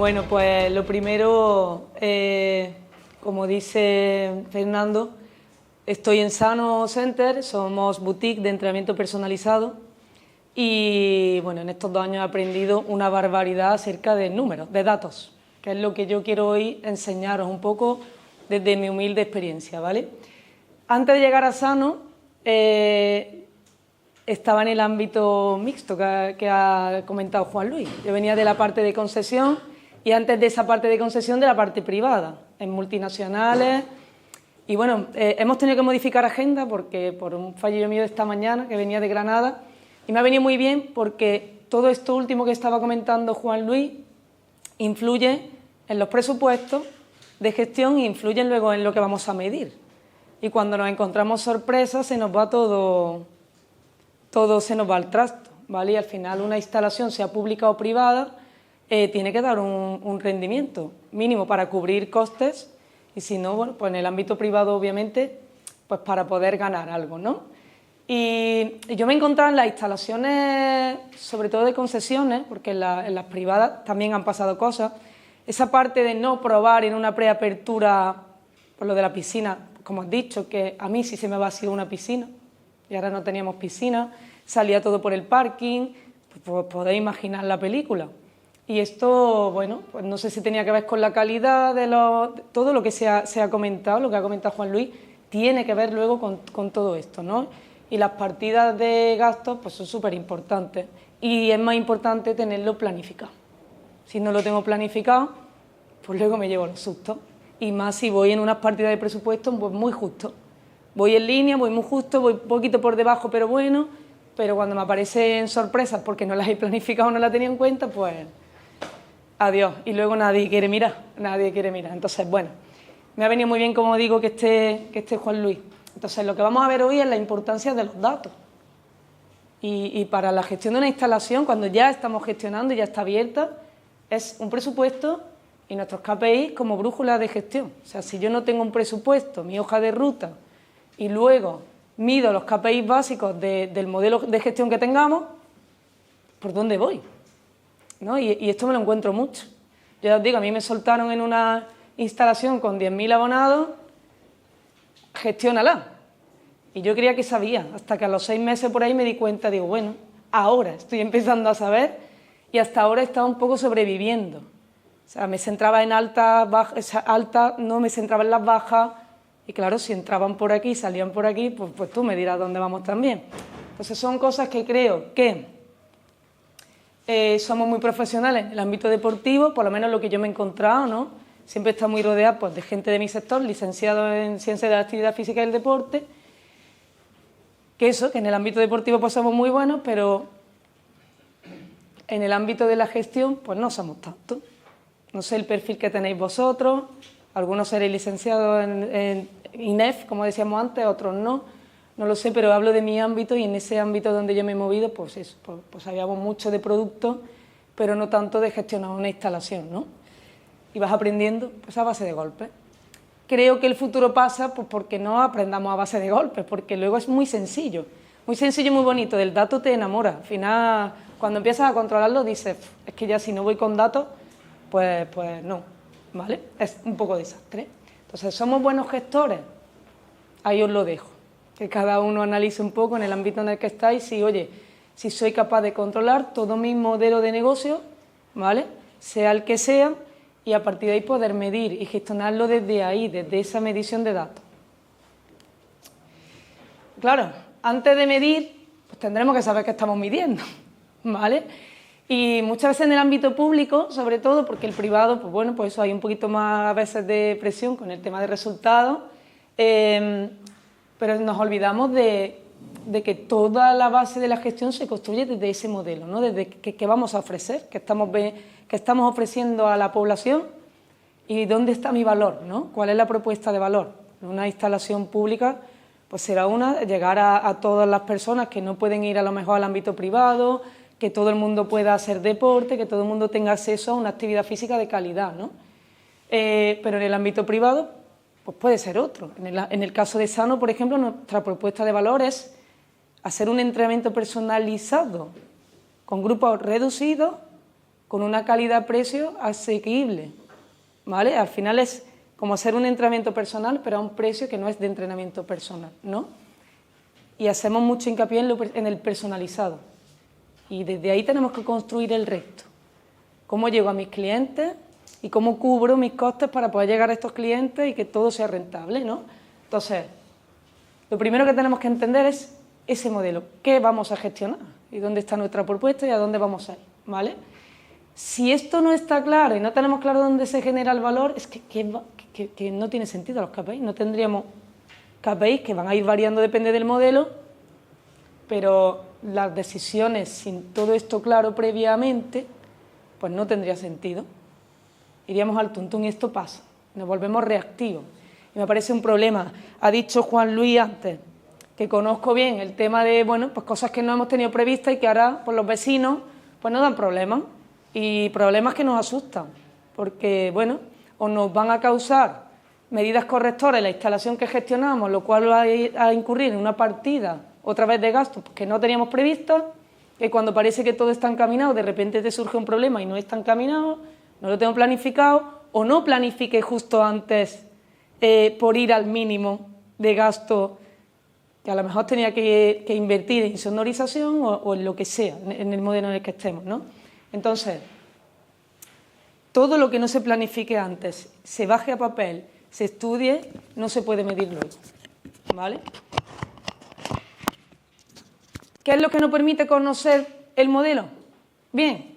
Bueno, pues lo primero, como dice Fernando, estoy en Sano Center, somos boutique de entrenamiento personalizado y bueno, en estos 2 años he aprendido una barbaridad acerca de números, de datos, que es lo que yo quiero hoy enseñaros un poco desde mi humilde experiencia, ¿vale? Antes de llegar a Sano, estaba en el ámbito mixto que ha comentado Juan Luis. Yo venía de la parte de concesión y antes de esa parte de concesión de la parte privada, en multinacionales. Y bueno, hemos tenido que modificar agenda porque por un fallo mío de esta mañana, que venía de Granada, y me ha venido muy bien porque todo esto último que estaba comentando Juan Luis influye en los presupuestos de gestión e influyen luego en lo que vamos a medir. Y cuando nos encontramos sorpresas se nos va todo se nos va al trasto, ¿vale? Y al final una instalación, sea pública o privada, tiene que dar un rendimiento mínimo para cubrir costes y si no, bueno, pues en el ámbito privado obviamente, pues para poder ganar algo, ¿no? Y yo me he encontrado en las instalaciones, sobre todo de concesiones, porque en las privadas también han pasado cosas, esa parte de no probar en una preapertura, por lo de la piscina, como has dicho, que a mí sí se me vació una piscina y ahora no teníamos piscina, salía todo por el parking, pues podéis imaginar la película. Y esto, bueno, pues no sé si tenía que ver con la calidad de todo lo que se ha comentado, lo que ha comentado Juan Luis, tiene que ver luego con todo esto, ¿no? Y las partidas de gastos pues son súper importantes y es más importante tenerlo planificado. Si no lo tengo planificado, pues luego me llevo los sustos. Y más si voy en unas partidas de presupuesto, pues muy justo. Voy en línea, voy muy justo, voy un poquito por debajo, pero bueno, pero cuando me aparecen sorpresas porque no las he planificado o no las tenía en cuenta, pues adiós. Y luego nadie quiere mirar. Entonces, bueno, me ha venido muy bien, como digo, que esté Juan Luis. Entonces, lo que vamos a ver hoy es la importancia de los datos. Y para la gestión de una instalación, cuando ya estamos gestionando y ya está abierta, es un presupuesto y nuestros KPIs como brújula de gestión. O sea, si yo no tengo un presupuesto, mi hoja de ruta, y luego mido los KPIs básicos del modelo de gestión que tengamos, ¿por dónde voy? ¿No? Y esto me lo encuentro mucho. Yo os digo, a mí me soltaron en una instalación con 10.000 abonados, gestiónala. Y yo creía que sabía, hasta que a los 6 meses por ahí me di cuenta, digo, bueno, ahora estoy empezando a saber y hasta ahora he estado un poco sobreviviendo. O sea, me centraba en alta, no me centraba en las bajas y claro, si entraban por aquí y salían por aquí, pues tú me dirás dónde vamos también. Entonces son cosas que creo que somos muy profesionales en el ámbito deportivo, por lo menos lo que yo me he encontrado, ¿no? Siempre he estado muy rodeada pues, de gente de mi sector, licenciado en Ciencias de la Actividad Física y el Deporte, que en el ámbito deportivo pues somos muy buenos, pero en el ámbito de la gestión pues no somos tanto. No sé el perfil que tenéis vosotros, algunos seréis licenciados en INEF, como decíamos antes, otros no lo sé, pero hablo de mi ámbito y en ese ámbito donde yo me he movido, pues eso, pues sabíamos mucho de productos, pero no tanto de gestionar una instalación, ¿no? Y vas aprendiendo pues a base de golpes. Creo que el futuro pasa pues porque no aprendamos a base de golpes, porque luego es muy sencillo y muy bonito, del dato te enamora. Al final, cuando empiezas a controlarlo, dices, es que ya si no voy con datos, pues no, ¿vale? Es un poco desastre. Entonces, ¿somos buenos gestores? Ahí os lo dejo, que cada uno analice un poco en el ámbito en el que estáis, si soy capaz de controlar todo mi modelo de negocio, ¿vale? Sea el que sea, y a partir de ahí poder medir y gestionarlo desde ahí, desde esa medición de datos. Claro, antes de medir, pues tendremos que saber qué estamos midiendo, ¿vale? Y muchas veces en el ámbito público, sobre todo, porque el privado, pues bueno, pues eso hay un poquito más a veces de presión con el tema de resultados, pero nos olvidamos de que toda la base de la gestión se construye desde ese modelo, ¿no? Desde qué vamos a ofrecer, qué estamos ofreciendo a la población y dónde está mi valor, ¿no? ¿Cuál es la propuesta de valor? Una instalación pública pues será llegar a todas las personas que no pueden ir a lo mejor al ámbito privado, que todo el mundo pueda hacer deporte, que todo el mundo tenga acceso a una actividad física de calidad, ¿no? Pero en el ámbito privado pues puede ser otro. En el caso de Sano, por ejemplo, nuestra propuesta de valor es hacer un entrenamiento personalizado con grupos reducidos, con una calidad-precio asequible, ¿vale? Al final es como hacer un entrenamiento personal, pero a un precio que no es de entrenamiento personal, ¿no? Y hacemos mucho hincapié en el personalizado. Y desde ahí tenemos que construir el resto. Cómo llego a mis clientes y cómo cubro mis costes para poder llegar a estos clientes y que todo sea rentable, ¿no? Entonces, lo primero que tenemos que entender es ese modelo. ¿Qué vamos a gestionar? ¿Y dónde está nuestra propuesta y a dónde vamos a ir? ¿Vale? Si esto no está claro y no tenemos claro dónde se genera el valor, es que no tiene sentido los KPIs. No tendríamos KPIs que van a ir variando, depende del modelo, pero las decisiones sin todo esto claro previamente, pues no tendría sentido. Iríamos al tuntún y esto pasa, nos volvemos reactivos. Y me parece un problema. Ha dicho Juan Luis antes, que conozco bien el tema de, bueno, pues cosas que no hemos tenido previstas y que ahora, pues los vecinos, pues nos dan problemas. Y problemas que nos asustan, porque, bueno, o nos van a causar medidas correctoras en la instalación que gestionamos, lo cual va a incurrir en una partida, otra vez de gastos, que no teníamos prevista, que cuando parece que todo está encaminado, de repente te surge un problema y no está encaminado, no lo tengo planificado, o no planifique justo antes por ir al mínimo de gasto, que a lo mejor tenía que invertir en sonorización o en lo que sea, en el modelo en el que estemos, ¿no? Entonces, todo lo que no se planifique antes, se baje a papel, se estudie, no se puede medir luego, ¿vale? ¿Qué es lo que nos permite conocer el modelo? Bien,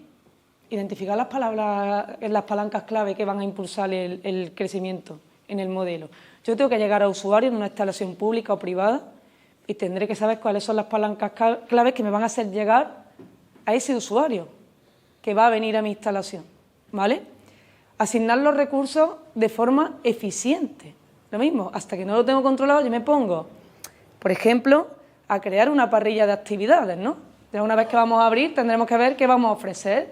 identificar las palabras, las palancas clave que van a impulsar el crecimiento en el modelo. Yo tengo que llegar a usuarios en una instalación pública o privada y tendré que saber cuáles son las palancas claves que me van a hacer llegar a ese usuario que va a venir a mi instalación, ¿vale? Asignar los recursos de forma eficiente. Lo mismo, hasta que no lo tengo controlado, yo me pongo, por ejemplo, a crear una parrilla de actividades, ¿no? Ya una vez que vamos a abrir, tendremos que ver qué vamos a ofrecer.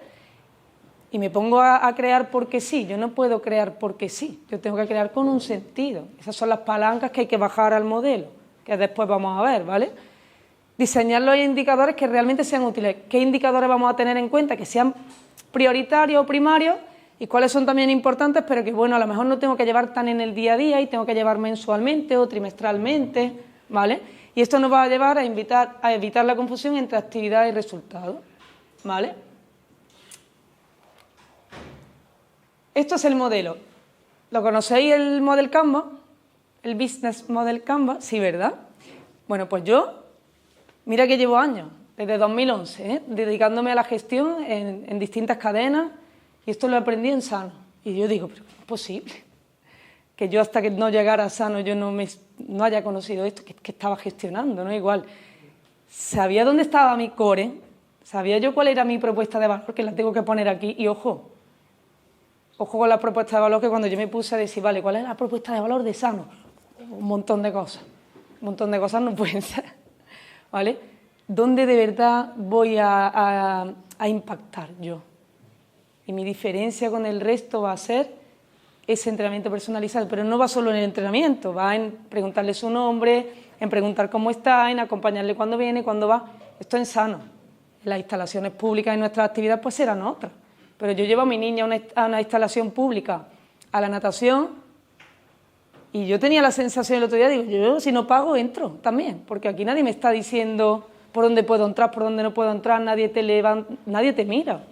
Y me pongo a crear porque sí. Yo no puedo crear porque sí. Yo tengo que crear con un sentido. Esas son las palancas que hay que bajar al modelo, que después vamos a ver, ¿vale? Diseñar los indicadores que realmente sean útiles. ¿Qué indicadores vamos a tener en cuenta? Que sean prioritarios o primarios y cuáles son también importantes, pero que, bueno, a lo mejor no tengo que llevar tan en el día a día y tengo que llevar mensualmente o trimestralmente, ¿vale? Y esto nos va a llevar a evitar la confusión entre actividad y resultado, ¿vale? Esto es el modelo. ¿Lo conocéis, el Model Canvas? ¿El Business Model Canvas? Sí, ¿verdad? Bueno, pues yo, mira que llevo años, desde 2011, dedicándome a la gestión en distintas cadenas, y esto lo aprendí en Sano. Y yo digo, pero ¿cómo es posible que yo hasta que no llegara a Sano yo no haya conocido esto que estaba gestionando, ¿no? Igual, sabía dónde estaba mi core, sabía yo cuál era mi propuesta de valor, que la tengo que poner aquí, y ojo con la propuesta de valor, que cuando yo me puse a decir, vale, ¿cuál es la propuesta de valor de Sano? Un montón de cosas no pueden ser, ¿vale? ¿Dónde de verdad voy a impactar yo? Y mi diferencia con el resto va a ser ese entrenamiento personalizado, pero no va solo en el entrenamiento, va en preguntarle su nombre, en preguntar cómo está, en acompañarle cuando viene, cuando va. Esto en Sano. Las instalaciones públicas y nuestras actividades pues serán otras. Pero yo llevo a mi niña a una instalación pública, a la natación, y yo tenía la sensación el otro día, digo, yo si no pago entro también, porque aquí nadie me está diciendo por dónde puedo entrar, por dónde no puedo entrar, nadie te mira.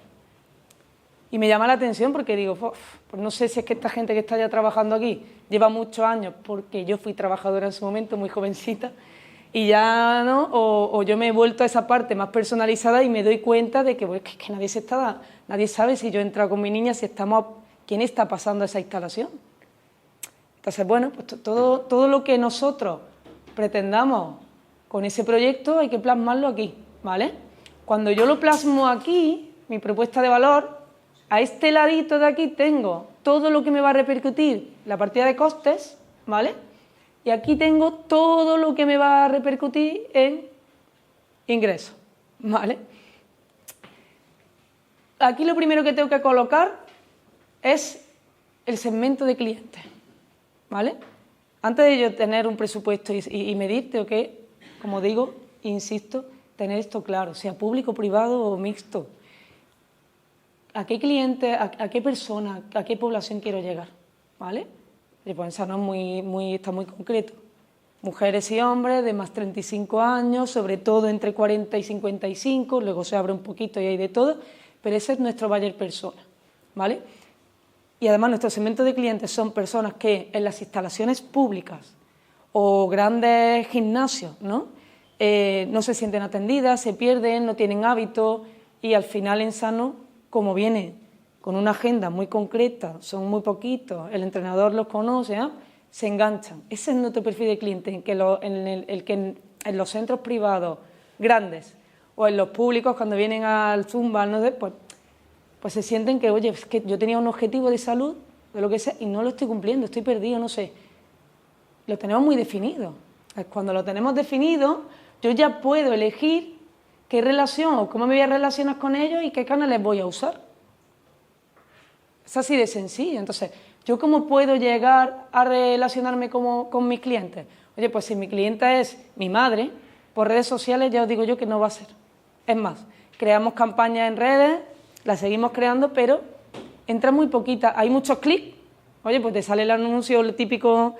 Y me llama la atención porque digo, pues no sé si es que esta gente que está ya trabajando aquí lleva muchos años, porque yo fui trabajadora en su momento, muy jovencita, y ya no, o yo me he vuelto a esa parte más personalizada y me doy cuenta de que, pues, que nadie sabe si yo he entrado con mi niña, quién está pasando a esa instalación. Entonces, bueno, pues todo lo que nosotros pretendamos con ese proyecto hay que plasmarlo aquí, ¿vale? Cuando yo lo plasmo aquí, mi propuesta de valor, a este ladito de aquí tengo todo lo que me va a repercutir la partida de costes, ¿vale? Y aquí tengo todo lo que me va a repercutir en ingresos, ¿vale? Aquí lo primero que tengo que colocar es el segmento de clientes, ¿vale? Antes de yo tener un presupuesto y medir, tengo que, como digo, insisto, tener esto claro, sea público, privado o mixto. ¿a qué cliente, a qué persona, a qué población quiero llegar? ¿Vale? Y pues esa no está muy concreto. Mujeres y hombres de más 35 años, sobre todo entre 40 y 55, luego se abre un poquito y hay de todo, pero ese es nuestro buyer persona, ¿vale? Y además nuestro segmento de clientes son personas que en las instalaciones públicas o grandes gimnasios, ¿no? No se sienten atendidas, se pierden, no tienen hábito y al final en Sano, como viene con una agenda muy concreta, son muy poquitos, el entrenador los conoce, ¿eh? Se enganchan. Ese es nuestro perfil de cliente, en que en los centros privados grandes o en los públicos cuando vienen al Zumba, no sé, pues se sienten que, oye, es que yo tenía un objetivo de salud, de lo que sea, y no lo estoy cumpliendo, estoy perdido, no sé. Lo tenemos muy definido. Cuando lo tenemos definido, yo ya puedo elegir qué relación o cómo me voy a relacionar con ellos y qué canales voy a usar. Es así de sencillo. Entonces, ¿yo cómo puedo llegar a relacionarme con mis clientes? Oye, pues si mi clienta es mi madre, por redes sociales ya os digo yo que no va a ser. Es más, creamos campañas en redes, las seguimos creando, pero entra muy poquita. Hay muchos clics. Oye, pues te sale el anuncio, lo típico,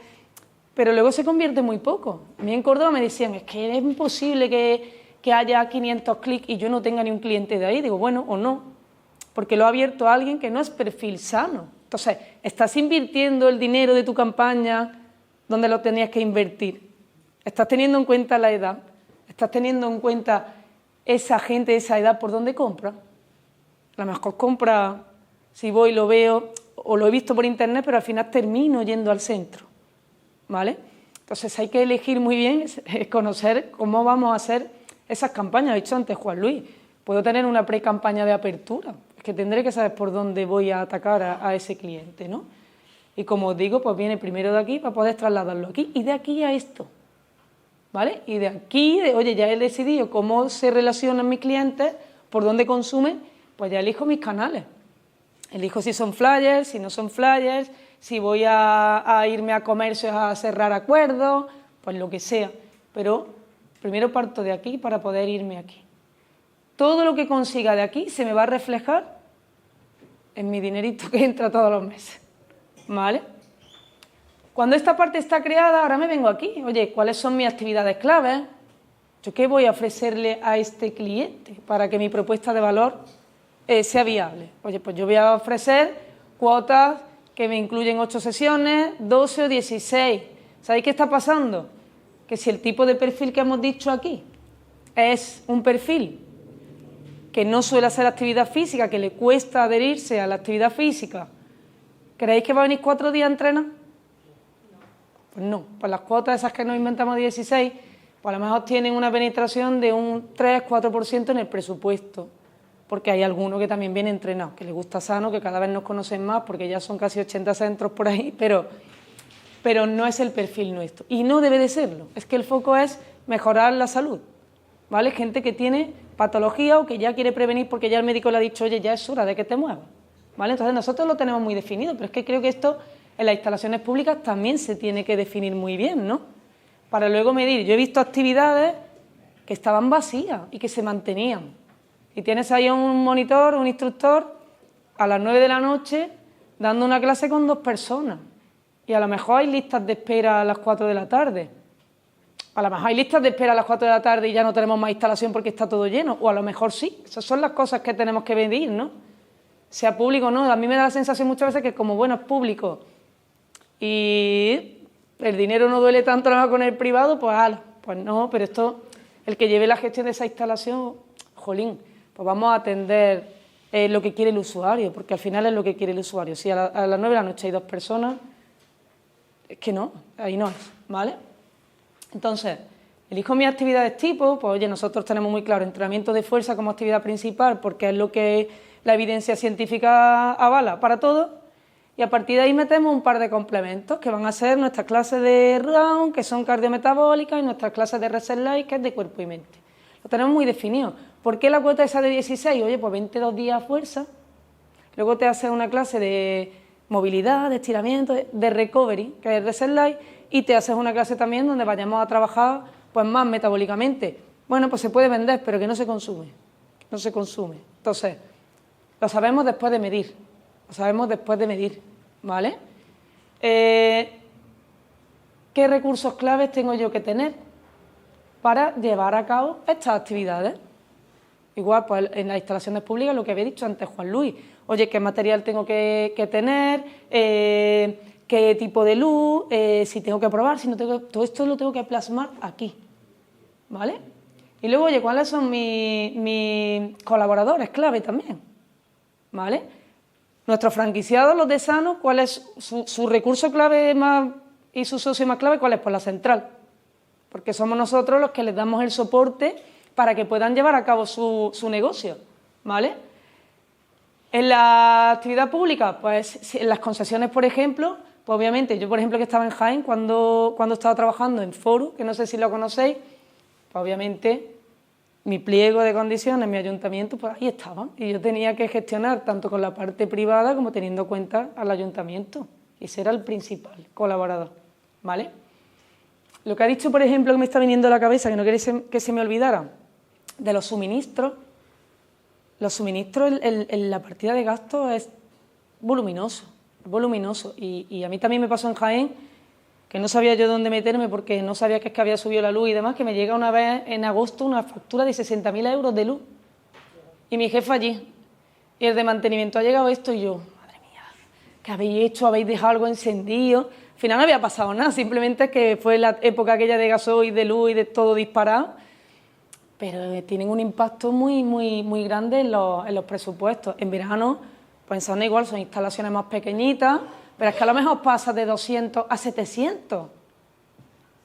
pero luego se convierte muy poco. A mí en Córdoba me decían, es que es imposible que haya 500 clics y yo no tenga ni un cliente de ahí. Digo, bueno, o no, porque lo ha abierto a alguien que no es perfil sano. Entonces, estás invirtiendo el dinero de tu campaña donde lo tenías que invertir. Estás teniendo en cuenta la edad, estás teniendo en cuenta esa gente de esa edad por dónde compra. A lo mejor compra, si voy lo veo, o lo he visto por internet, pero al final termino yendo al centro, ¿vale? Entonces hay que elegir muy bien, conocer cómo vamos a hacer esas campañas. Lo ha dicho antes Juan Luis, puedo tener una pre-campaña de apertura, es que tendré que saber por dónde voy a atacar a ese cliente, ¿no? Y como os digo, pues viene primero de aquí para poder trasladarlo aquí, y de aquí a esto, ¿vale? Y de aquí, oye, ya he decidido cómo se relacionan mis clientes, por dónde consumen, pues ya elijo mis canales. Elijo si son flyers, si no son flyers, si voy a irme a comercios a cerrar acuerdos, pues lo que sea. Pero primero parto de aquí para poder irme aquí. Todo lo que consiga de aquí se me va a reflejar en mi dinerito que entra todos los meses, ¿vale? Cuando esta parte está creada, ahora me vengo aquí. Oye, ¿cuáles son mis actividades claves? ¿Yo qué voy a ofrecerle a este cliente para que mi propuesta de valor sea viable? Oye, pues yo voy a ofrecer cuotas que me incluyen 8 sesiones, 12 o 16. ¿Sabéis qué está pasando? Que si el tipo de perfil que hemos dicho aquí es un perfil que no suele hacer actividad física, que le cuesta adherirse a la actividad física, ¿creéis que va a venir 4 días a entrenar? Pues no, pues las cuotas esas que nos inventamos 16, pues a lo mejor tienen una penetración de un 3-4% en el presupuesto, porque hay alguno que también viene entrenado, que le gusta Sano, que cada vez nos conocen más, porque ya son casi 80 centros por ahí, pero no es el perfil nuestro, y no debe de serlo. Es que el foco es mejorar la salud, ¿vale? Gente que tiene patología o que ya quiere prevenir porque ya el médico le ha dicho, oye, ya es hora de que te muevas, ¿vale? Entonces nosotros lo tenemos muy definido, pero es que creo que esto en las instalaciones públicas también se tiene que definir muy bien, ¿no? Para luego medir. Yo he visto actividades que estaban vacías y que se mantenían. Y tienes ahí un monitor, un instructor, a las 9 de la noche, dando una clase con 2 personas. Y a lo mejor hay listas de espera a las 4 de la tarde. A lo mejor hay listas de espera a las 4 de la tarde y ya no tenemos más instalación porque está todo lleno. O a lo mejor sí. Esas son las cosas que tenemos que medir, ¿no? Sea público o no. A mí me da la sensación muchas veces que como, bueno, es público y el dinero no duele tanto nada con el privado, pues ala, pues no, pero esto, el que lleve la gestión de esa instalación, jolín, pues vamos a atender lo que quiere el usuario, porque al final es lo que quiere el usuario. Si a las 9 de la noche hay 2 personas, es que no, ahí no es, ¿vale? Entonces, elijo mis actividades tipo, pues oye, nosotros tenemos muy claro entrenamiento de fuerza como actividad principal, porque es lo que la evidencia científica avala para todo. Y a partir de ahí metemos un par de complementos que van a ser nuestras clases de round, que son cardiometabólicas, y nuestras clases de reset light, que es de cuerpo y mente. Lo tenemos muy definido. ¿Por qué la cuota esa de 16? Oye, pues 22 días a fuerza. Luego te haces una clase de movilidad, de estiramiento, de recovery, que es reset light, y te haces una clase también donde vayamos a trabajar pues más metabólicamente. Bueno, pues se puede vender, pero que no se consume. No se consume. Entonces, Lo sabemos después de medir. Lo sabemos después de medir, ¿vale? ¿Qué recursos claves tengo yo que tener para llevar a cabo estas actividades? Igual, pues en las instalaciones públicas, lo que había dicho antes Juan Luis. Oye, ¿qué material tengo que tener? ¿Qué tipo de luz? Si tengo que probar, si no tengo que... Todo esto lo tengo que plasmar aquí, ¿vale? Y luego, oye, ¿cuáles son mis colaboradores clave también? ¿Vale? Nuestros franquiciados, los de Sano, ¿cuál es su recurso clave más y su socio más clave? ¿Cuál es? Pues la central. Porque somos nosotros los que les damos el soporte para que puedan llevar a cabo su negocio, ¿vale? En la actividad pública, pues en las concesiones, por ejemplo, pues obviamente, yo por ejemplo que estaba en Jaén cuando estaba trabajando en Foru, que no sé si lo conocéis, pues obviamente mi pliego de condiciones, mi ayuntamiento, pues ahí estaba. Y yo tenía que gestionar tanto con la parte privada como teniendo en cuenta al ayuntamiento. Y ese era el principal colaborador, ¿vale? Lo que ha dicho, por ejemplo, que me está viniendo a la cabeza, que no queréis que se me olvidara, de los suministros. Los suministros en la partida de gastos es voluminoso, y a mí también me pasó en Jaén, que no sabía yo dónde meterme porque no sabía que es que había subido la luz y demás, que me llega una vez en agosto una factura de 60.000 euros de luz, y mi jefe allí, y el de mantenimiento ha llegado esto, y yo, madre mía, ¿qué habéis hecho? ¿Habéis dejado algo encendido? Al final no había pasado nada, simplemente que fue la época aquella de gasoil, de luz y de todo disparado, pero tienen un impacto muy grande en los presupuestos. En verano, pues en Saona igual son instalaciones más pequeñitas, pero es que a lo mejor pasa de 200 a 700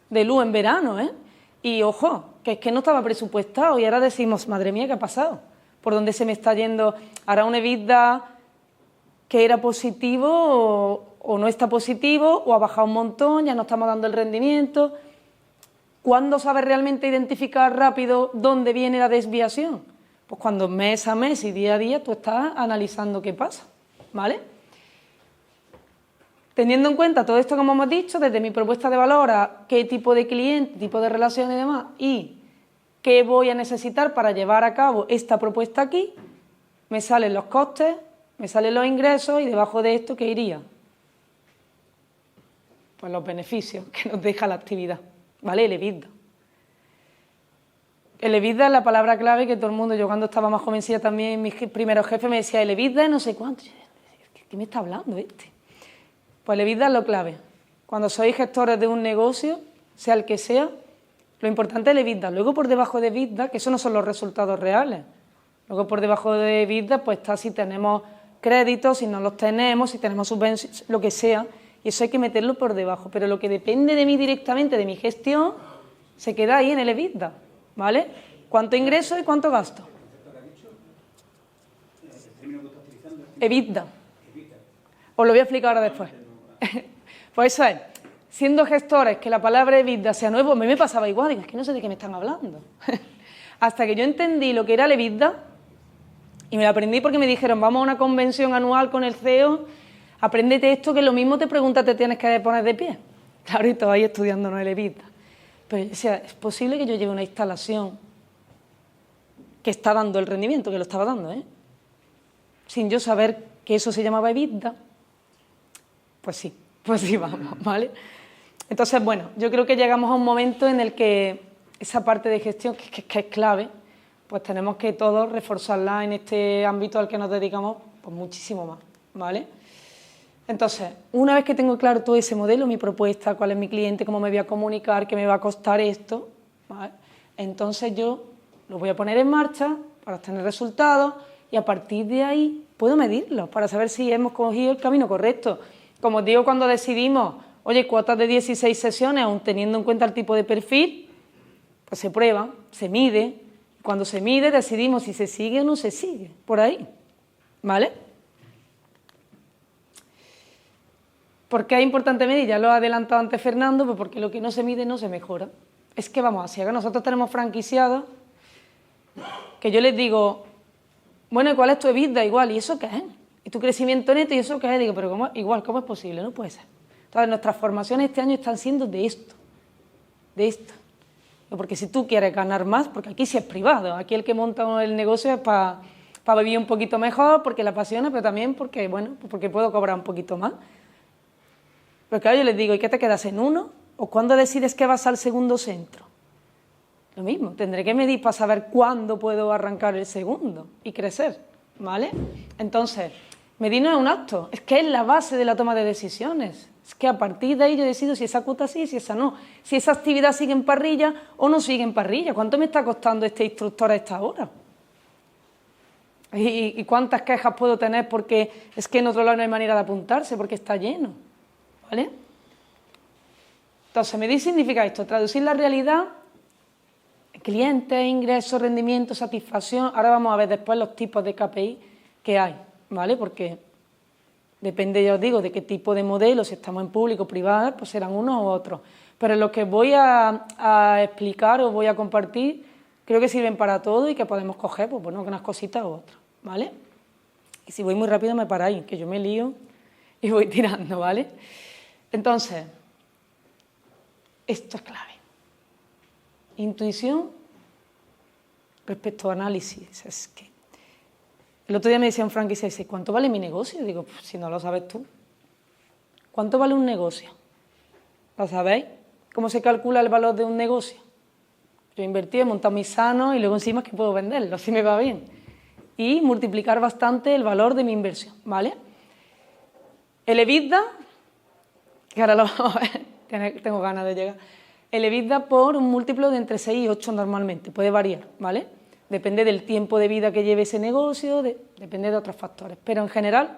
de luz en verano, ¿eh? Y ojo, que es que no estaba presupuestado y ahora decimos, madre mía, ¿qué ha pasado? ¿Por dónde se me está yendo? Ahora un EBITDA que era positivo o no está positivo, o ha bajado un montón, ya no estamos dando el rendimiento. ¿Cuándo sabes realmente identificar rápido dónde viene la desviación? Pues cuando mes a mes y día a día tú estás analizando qué pasa, ¿vale? Teniendo en cuenta todo esto, como hemos dicho, desde mi propuesta de valor a qué tipo de cliente, tipo de relación y demás, y qué voy a necesitar para llevar a cabo esta propuesta aquí, me salen los costes, me salen los ingresos y debajo de esto, ¿qué iría? Pues los beneficios que nos deja la actividad, ¿vale? El EBITDA. El EBITDA es la palabra clave que todo el mundo, yo cuando estaba más jovencilla también, mis primeros jefes me decían, el EBITDA es no sé cuánto. Yo, ¿qué me está hablando este? Pues el EBITDA es lo clave. Cuando sois gestores de un negocio, sea el que sea, lo importante es el EBITDA. Luego por debajo de EBITDA, que eso no son los resultados reales. Luego por debajo de EBITDA, pues está si tenemos créditos, si no los tenemos, si tenemos subvenciones, lo que sea. Y eso hay que meterlo por debajo. Pero lo que depende de mí directamente, de mi gestión, se queda ahí en el EBITDA, ¿vale? ¿Cuánto ingreso y cuánto gasto? EBITDA. Os lo voy a explicar ahora después. Pues eso es, siendo gestores, que la palabra EBITDA sea nuevo, a mí me pasaba igual, digo, es que no sé de qué me están hablando. Hasta que yo entendí lo que era el EBITDA, y me lo aprendí porque me dijeron, vamos a una convención anual con el CEO, apréndete esto, que lo mismo te pregunta, te tienes que poner de pie. Claro, y todavía estudiando el EBITDA. Pero yo decía, es posible que yo lleve una instalación que está dando el rendimiento, que lo estaba dando, ¿eh? Sin yo saber que eso se llamaba EBITDA. Pues sí, vamos, ¿vale? Entonces, bueno, yo creo que llegamos a un momento en el que esa parte de gestión, que es clave, pues tenemos que todos reforzarla en este ámbito al que nos dedicamos, pues muchísimo más, ¿vale? Entonces, una vez que tengo claro todo ese modelo, mi propuesta, cuál es mi cliente, cómo me voy a comunicar, qué me va a costar esto, ¿vale? Entonces yo lo voy a poner en marcha para obtener resultados y a partir de ahí puedo medirlos para saber si hemos cogido el camino correcto. Como os digo, cuando decidimos, oye, cuotas de 16 sesiones, aún teniendo en cuenta el tipo de perfil, pues se prueba, se mide. Cuando se mide, decidimos si se sigue o no se sigue, por ahí, ¿vale? ¿Por qué es importante medir? Ya lo ha adelantado antes Fernando, pues porque lo que no se mide no se mejora. Es que vamos, así que nosotros tenemos franquiciados que yo les digo, bueno, ¿y cuál es tu EBITDA? Igual, ¿y eso qué es? ¿Y tu crecimiento neto? ¿Y eso qué es? Digo, pero ¿cómo? Igual, ¿cómo es posible? No puede ser. Entonces, nuestras formaciones este año están siendo de esto. Porque si tú quieres ganar más, porque aquí sí es privado, aquí el que monta el negocio es para para vivir un poquito mejor, porque la apasiona, pero también porque, bueno, porque puedo cobrar un poquito más. Pero claro, yo les digo, ¿y qué te quedas en uno? ¿O cuándo decides que vas al segundo centro? Lo mismo, tendré que medir para saber cuándo puedo arrancar el segundo y crecer, ¿vale? Entonces, medir no es un acto, es que es la base de la toma de decisiones. Es que a partir de ahí yo decido si esa cuota sí, si esa no, si esa actividad sigue en parrilla o no sigue en parrilla. ¿Cuánto me está costando este instructor a esta hora? ¿Y cuántas quejas puedo tener porque es que en otro lado no hay manera de apuntarse porque está lleno? ¿Vale? Entonces, medir significa esto, traducir la realidad, clientes, ingresos, rendimiento, satisfacción. Ahora vamos a ver después los tipos de KPI que hay, ¿vale? Porque depende, ya os digo, de qué tipo de modelo, si estamos en público o privado, pues serán unos u otros. Pero lo que voy a explicar o voy a compartir, creo que sirven para todo y que podemos coger, pues bueno, unas cositas u otras, ¿vale? Y si voy muy rápido me paráis, que yo me lío y voy tirando, ¿vale? Entonces, esto es clave. Intuición respecto a análisis. Es que el otro día me decía un franquicia, dice, ¿cuánto vale mi negocio? Digo, pues, si no lo sabes tú. ¿Cuánto vale un negocio? ¿Lo sabéis? ¿Cómo se calcula el valor de un negocio? Yo invertí, he montado mis sanos y luego encima es que puedo venderlo, si me va bien. Y multiplicar bastante el valor de mi inversión, ¿vale? El EBITDA, que ahora lo vamos a ver, tengo ganas de llegar. El EBITDA por un múltiplo de entre 6 y 8 normalmente, puede variar, ¿vale? Depende del tiempo de vida que lleve ese negocio, depende de otros factores. Pero en general,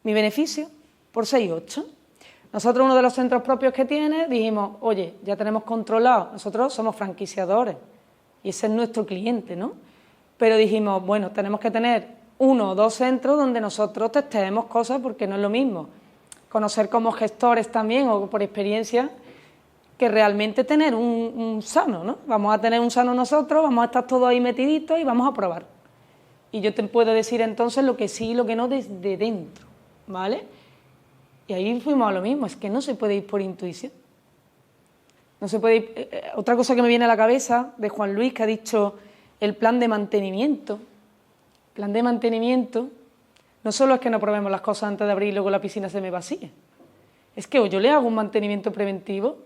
mi beneficio por 6 y 8. Nosotros, uno de los centros propios que tiene, dijimos, oye, ya tenemos controlado, nosotros somos franquiciadores y ese es nuestro cliente, ¿no? Pero dijimos, bueno, tenemos que tener 1 o 2 centros donde nosotros testeemos cosas porque no es lo mismo conocer como gestores también o por experiencia que realmente tener un sano, ¿no? Vamos a tener un sano nosotros, vamos a estar todos ahí metiditos y vamos a probar. Y yo te puedo decir entonces lo que sí y lo que no desde dentro, ¿vale? Y ahí fuimos a lo mismo, es que no se puede ir por intuición. No se puede ir... Otra cosa que me viene a la cabeza de Juan Luis, que ha dicho el plan de mantenimiento. El plan de mantenimiento no solo es que no probemos las cosas antes de abrir y luego la piscina se me vacíe. Es que o yo le hago un mantenimiento preventivo,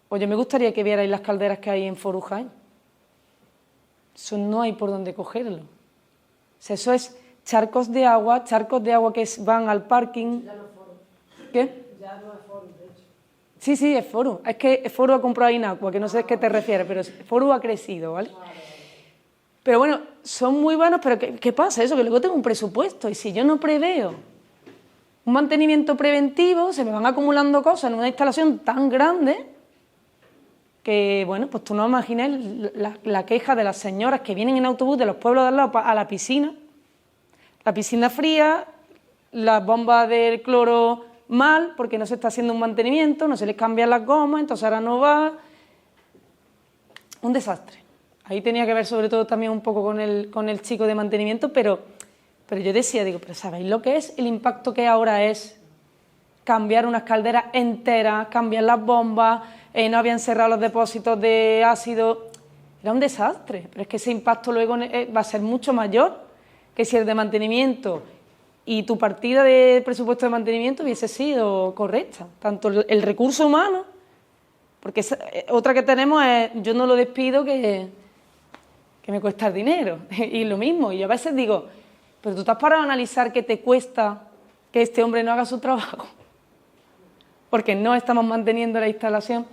o yo me gustaría que vierais las calderas que hay en Forujay. Eso no hay por dónde cogerlo. O sea, eso es charcos de agua que van al parking. Ya no es Foro. ¿Qué? Ya no es Foro, de hecho. Sí, sí, es Foro. Es que Foro ha comprado Inacua, que no sé a qué te refieres, pero Foro ha crecido, ¿vale? Pero bueno, son muy buenos, pero ¿qué pasa? Eso, que luego tengo un presupuesto y si yo no preveo un mantenimiento preventivo, se me van acumulando cosas en una instalación tan grande que, bueno, pues tú no imaginas la queja de las señoras que vienen en autobús de los pueblos de al lado a la piscina fría, las bombas del cloro mal, porque no se está haciendo un mantenimiento, no se les cambian las gomas, entonces ahora no va. Un desastre. Ahí tenía que ver sobre todo también un poco con el chico de mantenimiento, pero yo decía, digo, pero ¿sabéis lo que es el impacto que ahora es cambiar unas calderas enteras, cambiar las bombas, no habían cerrado los depósitos de ácido? Era un desastre, pero es que ese impacto luego va a ser mucho mayor que si el de mantenimiento y tu partida de presupuesto de mantenimiento hubiese sido correcta, tanto el recurso humano, porque otra que tenemos es, yo no lo despido que me cuesta el dinero, y lo mismo, y yo a veces digo, pero tú te has parado a analizar qué te cuesta que este hombre no haga su trabajo, porque no estamos manteniendo la instalación.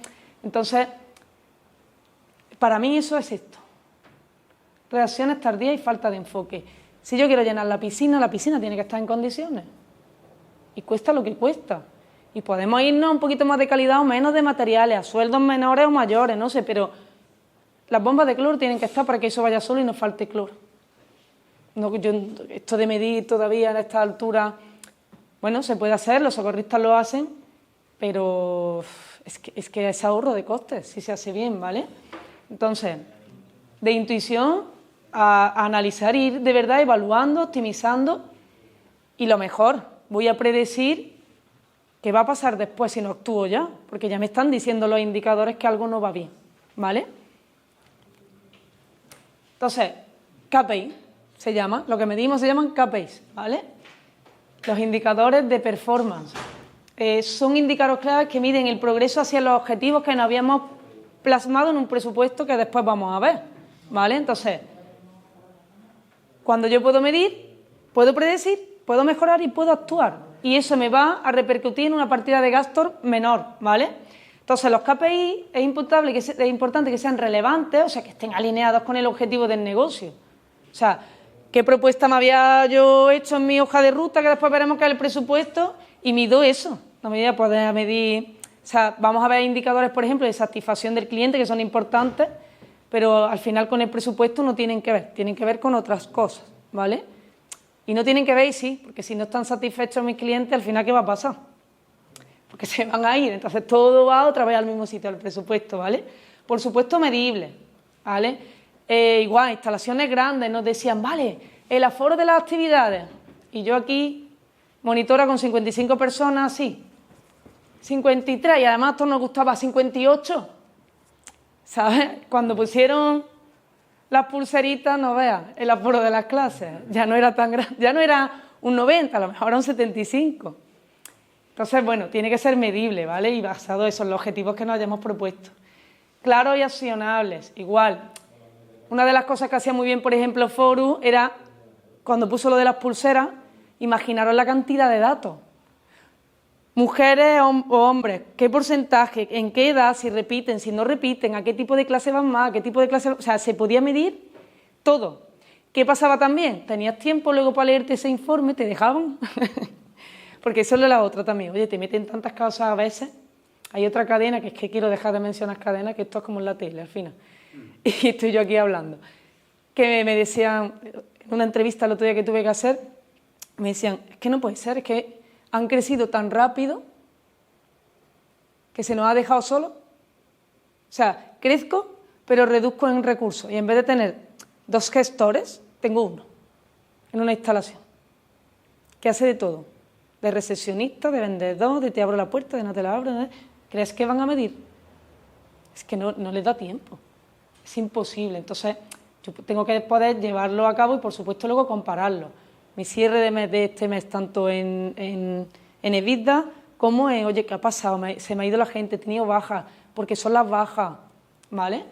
Entonces, para mí eso es esto, reacciones tardías y falta de enfoque. Si yo quiero llenar la piscina tiene que estar en condiciones, y cuesta lo que cuesta, y podemos irnos a un poquito más de calidad o menos de materiales, a sueldos menores o mayores, no sé, pero las bombas de cloro tienen que estar para que eso vaya solo y no falte cloro. No, esto de medir todavía a esta altura, bueno, se puede hacer, los socorristas lo hacen, pero es que es ahorro de costes, si se hace bien, ¿vale? Entonces, de intuición a analizar, ir de verdad evaluando, optimizando, y lo mejor, voy a predecir qué va a pasar después si no actúo ya, porque ya me están diciendo los indicadores que algo no va bien, ¿vale? Entonces, KPI, se llama, lo que medimos se llaman KPIs, ¿vale? Los indicadores de performance. Son indicadores claves que miden el progreso hacia los objetivos que nos habíamos plasmado en un presupuesto que después vamos a ver, ¿vale? Entonces, cuando yo puedo medir, puedo predecir, puedo mejorar y puedo actuar. Y eso me va a repercutir en una partida de gastos menor, ¿vale? Entonces, los KPI es importante que sean relevantes, o sea, que estén alineados con el objetivo del negocio. O sea, ¿qué propuesta me había yo hecho en mi hoja de ruta que después veremos que es el presupuesto? Y mido eso. No me voy a poder medir... O sea, vamos a ver indicadores, por ejemplo, de satisfacción del cliente que son importantes, pero al final con el presupuesto no tienen que ver, tienen que ver con otras cosas, ¿vale? Y no tienen que ver, y sí, porque si no están satisfechos mis clientes, al final, ¿qué va a pasar? Porque se van a ir, entonces todo va otra vez al mismo sitio, al presupuesto, ¿vale? Por supuesto, medible, ¿vale? Igual, instalaciones grandes, nos decían, vale, el aforo de las actividades, y yo aquí, monitora con 55 personas, sí, 53, y además esto nos gustaba 58, ¿sabes? Cuando pusieron las pulseritas, no veas, el aforo de las clases, ya no era tan grande, ya no era un 90, a lo mejor era un 75. Entonces, bueno, tiene que ser medible, ¿vale? Y basado eso en los objetivos que nos hayamos propuesto. Claros y accionables, igual. Una de las cosas que hacía muy bien, por ejemplo, Forus, era, cuando puso lo de las pulseras, imaginaros la cantidad de datos. Mujeres o hombres, qué porcentaje, en qué edad, si repiten, si no repiten, a qué tipo de clase van más, a qué tipo de clase... O sea, se podía medir todo. ¿Qué pasaba también? Tenías tiempo luego para leerte ese informe, te dejaban... Porque eso es la otra también. Oye, te meten tantas cosas a veces. Hay otra cadena, que es que quiero dejar de mencionar cadenas, que esto es como en la tele, al final. Y estoy yo aquí hablando. Que me decían, en una entrevista el otro día que tuve que hacer, me decían, es que no puede ser, es que han crecido tan rápido que se nos ha dejado solo. O sea, crezco, pero reduzco en recursos. Y en vez de tener 2 gestores, tengo uno en una instalación que hace de todo. De recepcionista, de vendedor, de te abro la puerta, de no te la abro. ¿No? ¿Crees que van a medir? Es que no les da tiempo. Es imposible. Entonces, yo tengo que poder llevarlo a cabo y, por supuesto, luego compararlo. Mi cierre de este mes, tanto en EBITDA como en, oye, ¿qué ha pasado? Se me ha ido la gente, he tenido bajas, porque son las bajas, ¿vale?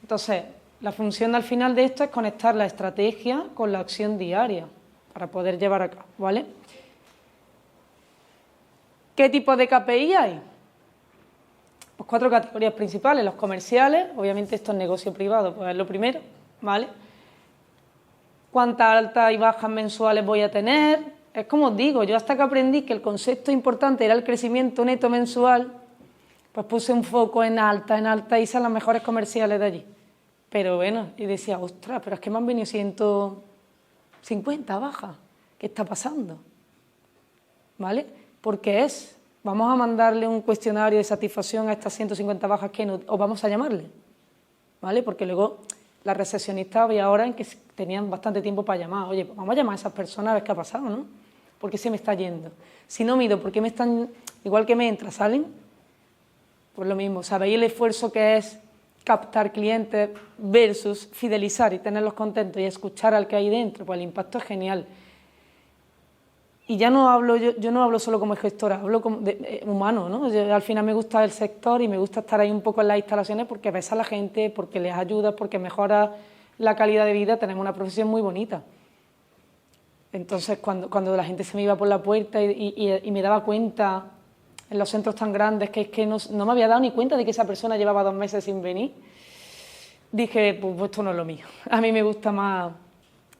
Entonces, la función al final de esto es conectar la estrategia con la acción diaria para poder llevar a cabo, ¿vale? ¿Qué tipo de KPI hay? Pues 4 categorías principales. Los comerciales, obviamente esto es negocio privado, pues es lo primero, ¿vale? ¿Cuántas altas y bajas mensuales voy a tener? Es como os digo, yo hasta que aprendí que el concepto importante era el crecimiento neto mensual, pues puse un foco en alta, y hice las mejores comerciales de allí. Pero bueno, y decía, ostras, pero es que me han venido 150 bajas. ¿Qué está pasando? ¿Vale? Porque vamos a mandarle un cuestionario de satisfacción a estas 150 bajas o vamos a llamarle, ¿vale? Porque luego la recepcionista había horas en que tenían bastante tiempo para llamar. Oye, pues vamos a llamar a esas personas a ver qué ha pasado, ¿no? ¿Por qué se me está yendo? Si no mido, ¿por qué me están, igual que me entra, salen? Pues lo mismo, ¿sabéis el esfuerzo que es captar clientes versus fidelizar y tenerlos contentos y escuchar al que hay dentro? Pues el impacto es genial. Y ya no hablo, yo no hablo solo como gestora, hablo como humano, ¿no? Al final me gusta el sector y me gusta estar ahí un poco en las instalaciones porque ves a la gente, porque les ayudas, porque mejora la calidad de vida. Tenemos una profesión muy bonita. Entonces, cuando la gente se me iba por la puerta y me daba cuenta en los centros tan grandes que es que no me había dado ni cuenta de que esa persona llevaba 2 meses sin venir, dije, pues esto no es lo mío. A mí me gusta más,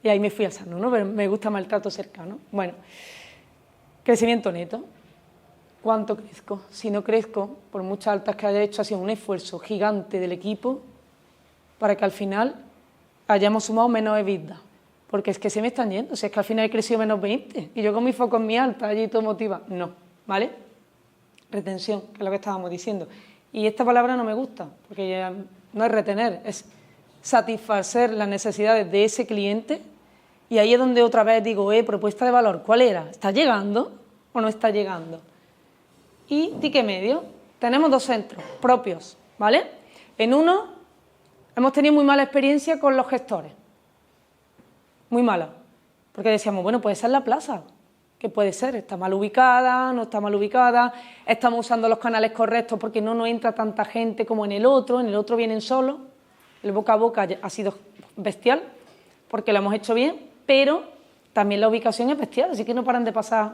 y ahí me fui al sano, ¿no? Pero me gusta más el trato cercano. Bueno. Crecimiento neto. ¿Cuánto crezco? Si no crezco, por muchas altas que haya hecho, ha sido un esfuerzo gigante del equipo para que al final hayamos sumado menos EBITDA. Porque es que se me están yendo. Si es que al final he crecido menos 20 y yo con mi foco en mi alta, allí todo motiva. No, ¿vale? Retención, que es lo que estábamos diciendo. Y esta palabra no me gusta, porque ya no es retener, es satisfacer las necesidades de ese cliente. Y ahí es donde otra vez digo, propuesta de valor, ¿cuál era? ¿Está llegando o no está llegando? Y ticket medio. Tenemos 2 centros propios, ¿vale? En uno hemos tenido muy mala experiencia con los gestores. muy mala, porque decíamos, bueno, pues esa es la plaza, ¿qué puede ser? ¿Está mal ubicada? ¿No está mal ubicada? ¿Estamos usando los canales correctos porque no nos entra tanta gente como en el otro vienen solos? El boca a boca ha sido bestial, porque lo hemos hecho bien, pero también la ubicación es bestial, así que no paran de pasar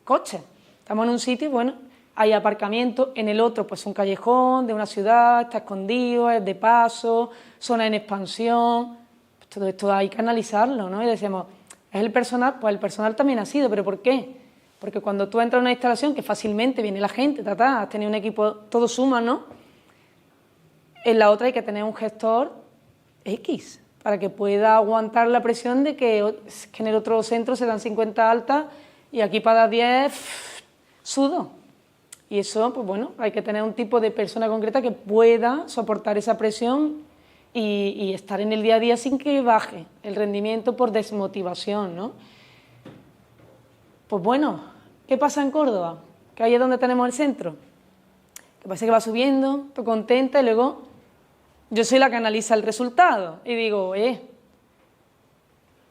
coches. Estamos en un sitio, bueno, hay aparcamiento, en el otro pues un callejón de una ciudad, está escondido, es de paso, zona en expansión, pues todo esto hay que analizarlo, ¿no? Y decíamos, ¿es el personal? Pues el personal también ha sido, ¿pero por qué? Porque cuando tú entras a una instalación que fácilmente viene la gente, has tenido un equipo, todo suma, ¿no? En la otra hay que tener un gestor X, para que pueda aguantar la presión de que en el otro centro se dan 50 altas y aquí para dar 10 sudo. Y eso, pues bueno, hay que tener un tipo de persona concreta que pueda soportar esa presión y estar en el día a día sin que baje el rendimiento por desmotivación, ¿no? Pues bueno, ¿qué pasa en Córdoba? Que ahí es donde tenemos el centro. Que parece que va subiendo, estoy contenta y luego yo soy la que analiza el resultado y digo,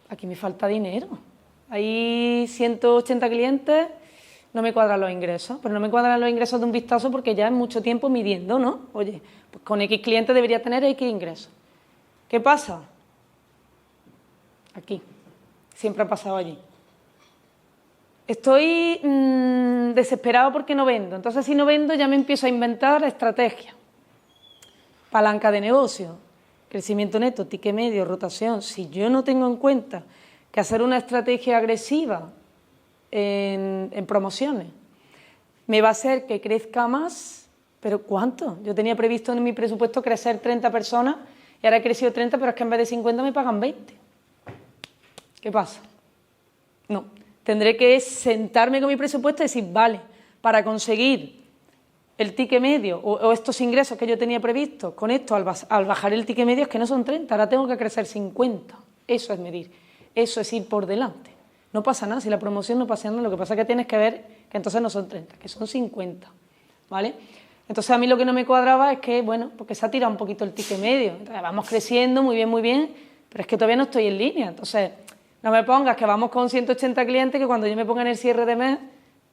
aquí me falta dinero. Hay 180 clientes, no me cuadran los ingresos, pero no me cuadran los ingresos de un vistazo porque ya es mucho tiempo midiendo, ¿no? Oye, pues con X clientes debería tener X ingresos. ¿Qué pasa? Aquí, siempre ha pasado allí. Estoy desesperado porque no vendo, entonces si no vendo ya me empiezo a inventar estrategias. Palanca de negocio, crecimiento neto, ticket medio, rotación. Si yo no tengo en cuenta que hacer una estrategia agresiva en promociones me va a hacer que crezca más, ¿pero cuánto? Yo tenía previsto en mi presupuesto crecer 30 personas y ahora he crecido 30, pero es que en vez de 50 me pagan 20. ¿Qué pasa? No, tendré que sentarme con mi presupuesto y decir, vale, para conseguir el ticket medio o estos ingresos que yo tenía previstos, con esto al bajar el ticket medio es que no son 30, ahora tengo que crecer 50. Eso es medir, eso es ir por delante. No pasa nada, si la promoción no pasa nada, lo que pasa es que tienes que ver que entonces no son 30, que son 50, ¿vale? Entonces a mí lo que no me cuadraba es que, bueno, porque se ha tirado un poquito el ticket medio, entonces vamos creciendo muy bien, pero es que todavía no estoy en línea, entonces no me pongas que vamos con 180 clientes que cuando yo me ponga en el cierre de mes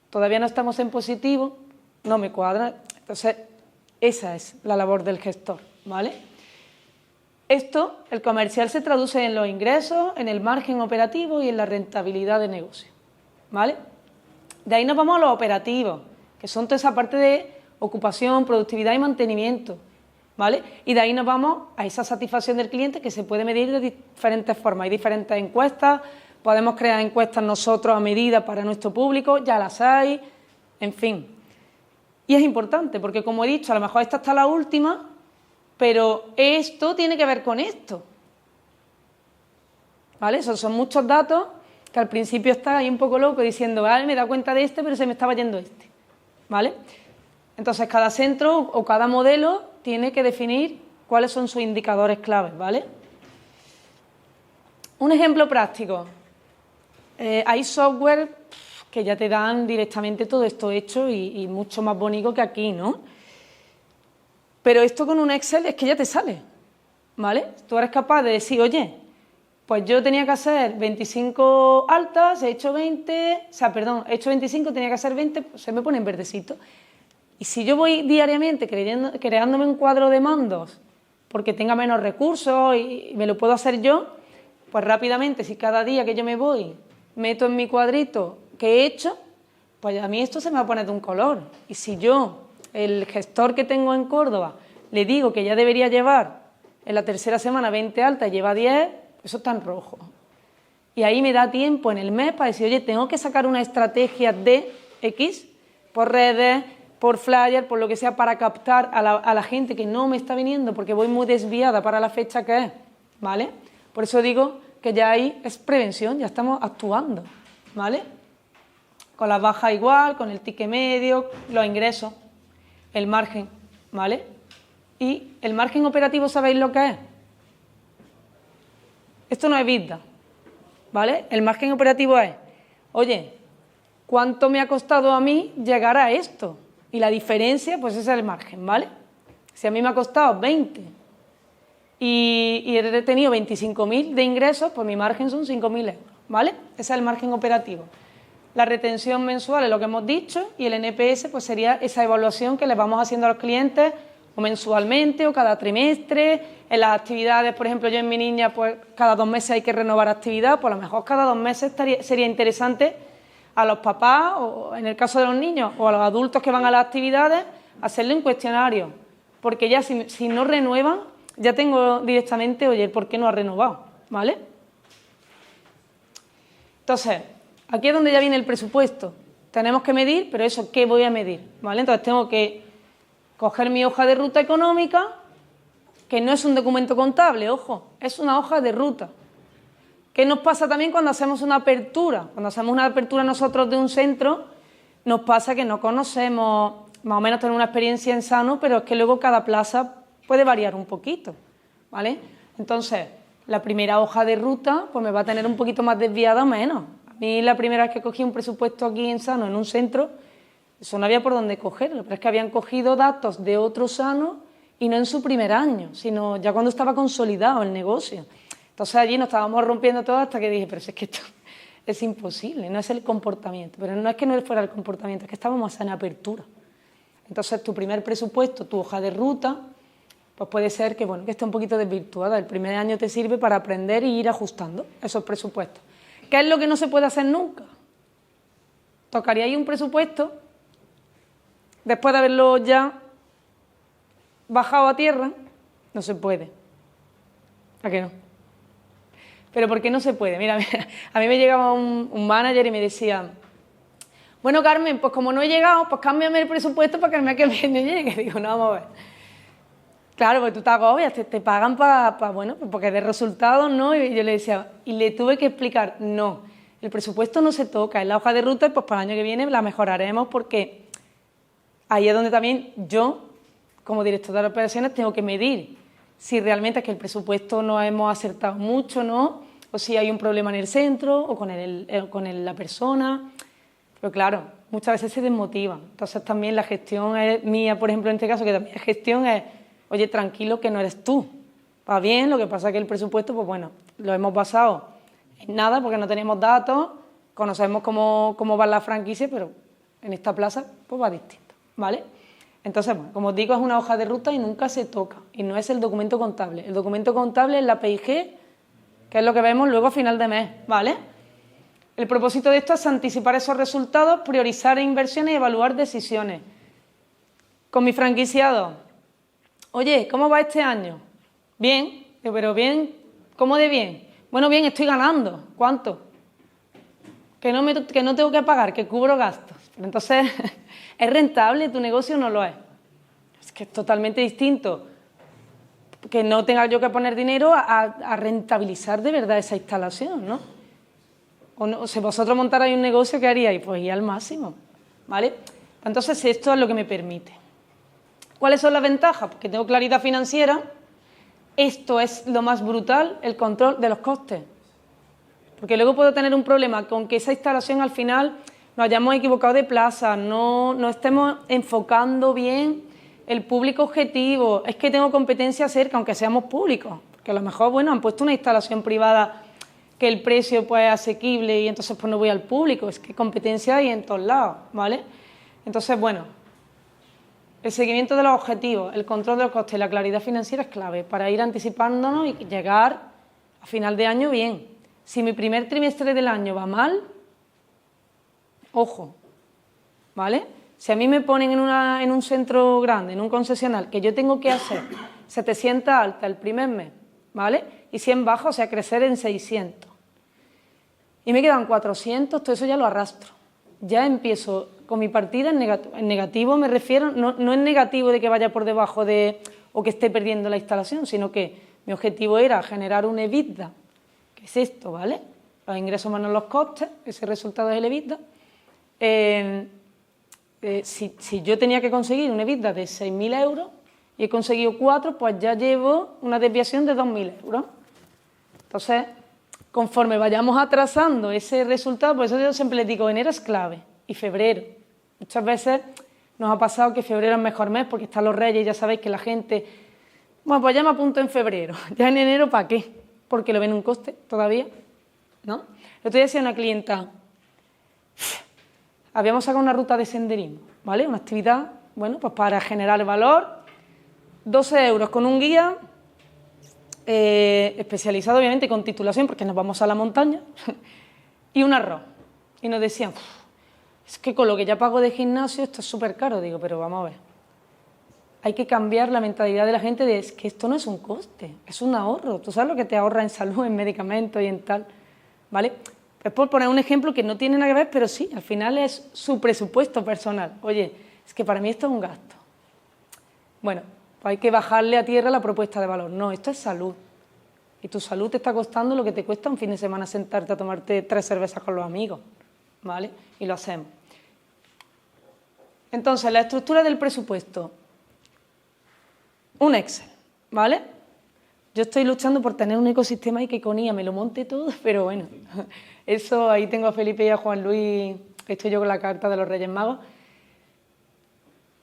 todavía no estamos en positivo, no me cuadra. Entonces, esa es la labor del gestor, ¿vale? Esto, el comercial se traduce en los ingresos, en el margen operativo y en la rentabilidad de negocio, ¿vale? De ahí nos vamos a los operativos, que son toda esa parte de ocupación, productividad y mantenimiento, ¿vale? Y de ahí nos vamos a esa satisfacción del cliente que se puede medir de diferentes formas. Hay diferentes encuestas, podemos crear encuestas nosotros a medida para nuestro público, ya las hay, en fin. Y es importante porque, como he dicho, a lo mejor esta está la última, pero esto tiene que ver con esto, ¿vale? Esos son muchos datos que al principio está ahí un poco loco diciendo, vale, me he dado cuenta de este, pero se me estaba yendo este, ¿vale? Entonces, cada centro o cada modelo tiene que definir cuáles son sus indicadores claves, ¿vale? Un ejemplo práctico. Hay software que ya te dan directamente todo esto hecho y mucho más bonito que aquí, ¿no? Pero esto con un Excel es que ya te sale, ¿vale? Tú eres capaz de decir, oye, pues yo tenía que hacer 25 altas, he hecho 20, o sea, perdón, he hecho 25, tenía que hacer 20, pues se me pone en verdecito. Y si yo voy diariamente creándome un cuadro de mandos porque tenga menos recursos y me lo puedo hacer yo, pues rápidamente, si cada día que yo me voy meto en mi cuadrito que he hecho, pues a mí esto se me va a poner de un color. Y si yo, el gestor que tengo en Córdoba, le digo que ya debería llevar en la tercera semana 20 altas y lleva 10, eso está en rojo. Y ahí me da tiempo en el mes para decir, oye, tengo que sacar una estrategia de X por redes, por flyer, por lo que sea, para captar a la gente que no me está viniendo porque voy muy desviada para la fecha que es, ¿vale? Por eso digo que ya ahí es prevención, ya estamos actuando, ¿vale? Con las bajas igual, con el ticket medio, los ingresos, el margen, ¿vale? Y el margen operativo, ¿sabéis lo que es? Esto no es EBITDA, ¿vale? El margen operativo es, oye, ¿cuánto me ha costado a mí llegar a esto? Y la diferencia, pues ese es el margen, ¿vale? Si a mí me ha costado 20 y he tenido 25.000 de ingresos, pues mi margen son 5.000 euros, ¿vale? Ese es el margen operativo. La retención mensual es lo que hemos dicho y el NPS pues sería esa evaluación que les vamos haciendo a los clientes o mensualmente o cada trimestre. En las actividades, por ejemplo, yo en mi niña pues cada 2 meses hay que renovar actividad, pues a lo mejor cada 2 meses sería interesante a los papás o en el caso de los niños o a los adultos que van a las actividades hacerle un cuestionario, porque ya si no renuevan ya tengo directamente, oye, ¿por qué no ha renovado? ¿Vale? Entonces, aquí es donde ya viene el presupuesto. Tenemos que medir, pero eso, ¿qué voy a medir? ¿Vale? Entonces tengo que coger mi hoja de ruta económica, que no es un documento contable, ojo, es una hoja de ruta. ¿Qué nos pasa también cuando hacemos una apertura? Cuando hacemos una apertura nosotros de un centro, nos pasa que no conocemos, más o menos tenemos una experiencia en Sano, pero es que luego cada plaza puede variar un poquito, ¿vale? Entonces, la primera hoja de ruta pues me va a tener un poquito más desviada o menos. A mí la primera vez que cogí un presupuesto aquí en Sano, en un centro, eso no había por dónde cogerlo, pero es que habían cogido datos de otro Sano y no en su primer año, sino ya cuando estaba consolidado el negocio. Entonces allí nos estábamos rompiendo todo hasta que dije, pero si es que esto es imposible, no es el comportamiento, pero no es que no fuera el comportamiento, es que estábamos en apertura. Entonces tu primer presupuesto, tu hoja de ruta, pues puede ser que, bueno, que esté un poquito desvirtuada. El primer año te sirve para aprender y ir ajustando esos presupuestos. ¿Qué es lo que no se puede hacer nunca? Tocaría ahí un presupuesto, después de haberlo ya bajado a tierra, no se puede. ¿A qué no? ¿Pero por qué no se puede? Mira, a mí me llegaba un manager y me decía, bueno, Carmen, pues como no he llegado, pues cámbiame el presupuesto para que el mes que viene llegue. Digo, no, vamos a ver. Claro, porque tú te agobias, te pagan bueno, porque de resultados, ¿no? Y yo le decía, y le tuve que explicar, no, el presupuesto no se toca, en la hoja de ruta, pues para el año que viene la mejoraremos porque ahí es donde también yo, como director de operaciones, tengo que medir si realmente es que el presupuesto no hemos acertado mucho, ¿no? O si hay un problema en el centro o con la persona. Pero claro, muchas veces se desmotiva. Entonces también la gestión es mía, por ejemplo, en este caso, que también es gestión, es, oye, tranquilo que no eres tú. Va bien, lo que pasa es que el presupuesto, pues bueno, lo hemos basado en nada porque no tenemos datos, conocemos cómo va la franquicia, pero en esta plaza pues va distinto, ¿vale? Entonces, bueno, como os digo, es una hoja de ruta y nunca se toca, y no es el documento contable. El documento contable es la PIG, que es lo que vemos luego a final de mes, ¿vale? El propósito de esto es anticipar esos resultados, priorizar inversiones y evaluar decisiones. Con mi franquiciado, oye, ¿cómo va este año? Bien, pero bien, ¿cómo de bien? Bueno, bien, estoy ganando. ¿Cuánto? Que no tengo que pagar, que cubro gastos. Pero entonces, ¿es rentable? ¿Tu negocio no lo es? Es que es totalmente distinto que no tenga yo que poner dinero a rentabilizar de verdad esa instalación, ¿no? O no, si vosotros montarais un negocio, ¿qué haríais? Pues ir al máximo, ¿vale? Entonces, esto es lo que me permite. ¿Cuáles son las ventajas? Porque tengo claridad financiera. Esto es lo más brutal, el control de los costes. Porque luego puedo tener un problema con que esa instalación al final nos hayamos equivocado de plaza, no estemos enfocando bien el público objetivo. Es que tengo competencia cerca, aunque seamos públicos. Porque a lo mejor, bueno, han puesto una instalación privada que el precio pues es asequible y entonces pues no voy al público. Es que competencia hay en todos lados, ¿vale? Entonces, bueno, el seguimiento de los objetivos, el control de los costes y la claridad financiera es clave para ir anticipándonos y llegar a final de año bien. Si mi primer trimestre del año va mal, ojo, ¿vale? Si a mí me ponen en un centro grande, en un concesional, que yo tengo que hacer 700 altas el primer mes, ¿vale? Y 100 bajas, o sea, crecer en 600. Y me quedan 400, todo eso ya lo arrastro. Ya empiezo con mi partida en negativo. En negativo me refiero, no en negativo de que vaya por debajo o que esté perdiendo la instalación, sino que mi objetivo era generar un EBITDA, que es esto, ¿vale? Los ingresos menos los costes, ese resultado es el EBITDA. Si yo tenía que conseguir un EBITDA de 6.000 euros y he conseguido 4, pues ya llevo una desviación de 2.000 euros. Entonces, conforme vayamos atrasando ese resultado, por eso yo siempre les digo, enero es clave y febrero. Muchas veces nos ha pasado que febrero es mejor mes porque están los Reyes y ya sabéis que la gente, Bueno, pues ya me apunto en febrero. Ya en enero, ¿para qué? Porque lo ven un coste todavía, ¿no? El otro día decía una clienta, habíamos sacado una ruta de senderismo, ¿vale? Una actividad, bueno, pues para generar valor, 12 euros con un guía, especializado obviamente con titulación, porque nos vamos a la montaña, y un arroz. Y nos decían, es que con lo que ya pago de gimnasio esto es súper caro. Digo, pero vamos a ver, hay que cambiar la mentalidad de la gente de es que esto no es un coste, es un ahorro. Tú sabes lo que te ahorra en salud, en medicamentos y en tal, ¿vale? Es por poner un ejemplo que no tiene nada que ver, pero sí, al final es su presupuesto personal. Oye, es que para mí esto es un gasto. Bueno, pues hay que bajarle a tierra la propuesta de valor. No, esto es salud. Y tu salud te está costando lo que te cuesta un fin de semana sentarte a tomarte 3 cervezas con los amigos, ¿vale? Y lo hacemos. Entonces, la estructura del presupuesto. Un Excel, ¿vale? Yo estoy luchando por tener un ecosistema y que con IA me lo monte todo, pero bueno, eso ahí tengo a Felipe y a Juan Luis, estoy yo con la carta de los Reyes Magos.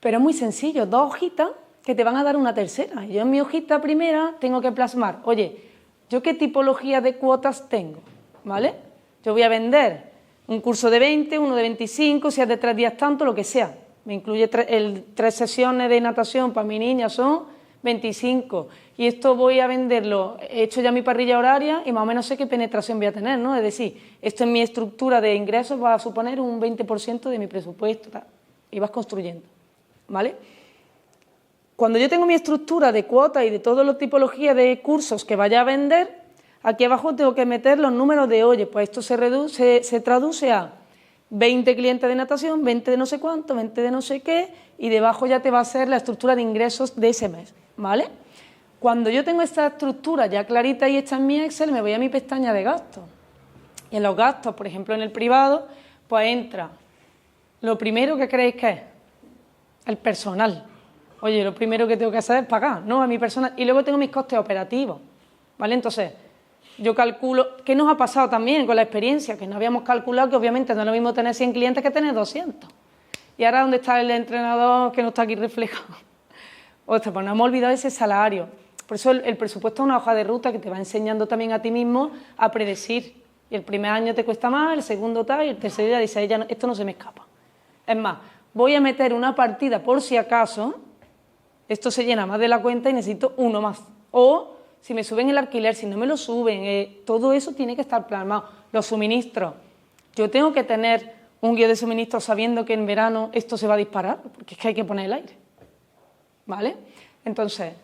Pero es muy sencillo, 2 hojitas que te van a dar una tercera. Yo en mi hojita primera tengo que plasmar, oye, ¿yo qué tipología de cuotas tengo? ¿Vale? Yo voy a vender un curso de 20, uno de 25, si es de 3 días tanto, lo que sea. Me incluye 3 sesiones de natación para mi niña, son 25. Y esto voy a venderlo, he hecho ya mi parrilla horaria y más o menos sé qué penetración voy a tener, ¿no? Es decir, esto en mi estructura de ingresos va a suponer un 20% de mi presupuesto, tal, y vas construyendo, ¿vale? Cuando yo tengo mi estructura de cuotas y de todas las tipologías de cursos que vaya a vender, aquí abajo tengo que meter los números de, oye, pues esto se traduce a 20 clientes de natación, 20 de no sé cuánto, 20 de no sé qué, y debajo ya te va a ser la estructura de ingresos de ese mes, ¿vale? Cuando yo tengo esta estructura ya clarita y hecha en mi Excel, me voy a mi pestaña de gastos. Y en los gastos, por ejemplo, en el privado, pues entra lo primero que creéis que es el personal. Oye, lo primero que tengo que hacer es pagar, ¿no? A mi personal. Y luego tengo mis costes operativos, ¿vale? Entonces, yo calculo, ¿qué nos ha pasado también con la experiencia? Que no habíamos calculado que obviamente no es lo mismo tener 100 clientes que tener 200. Y ahora, ¿dónde está el entrenador que no está aquí reflejado? Ostras, pues no hemos olvidado ese salario. Por eso el presupuesto es una hoja de ruta que te va enseñando también a ti mismo a predecir. Y el primer año te cuesta más, el segundo tal, y el tercer día dices, ya no, esto no se me escapa. Es más, voy a meter una partida por si acaso esto se llena más de la cuenta y necesito uno más. O si me suben el alquiler, si no me lo suben, todo eso tiene que estar plasmado. Los suministros. Yo tengo que tener un guía de suministros sabiendo que en verano esto se va a disparar, porque es que hay que poner el aire. ¿Vale? Entonces,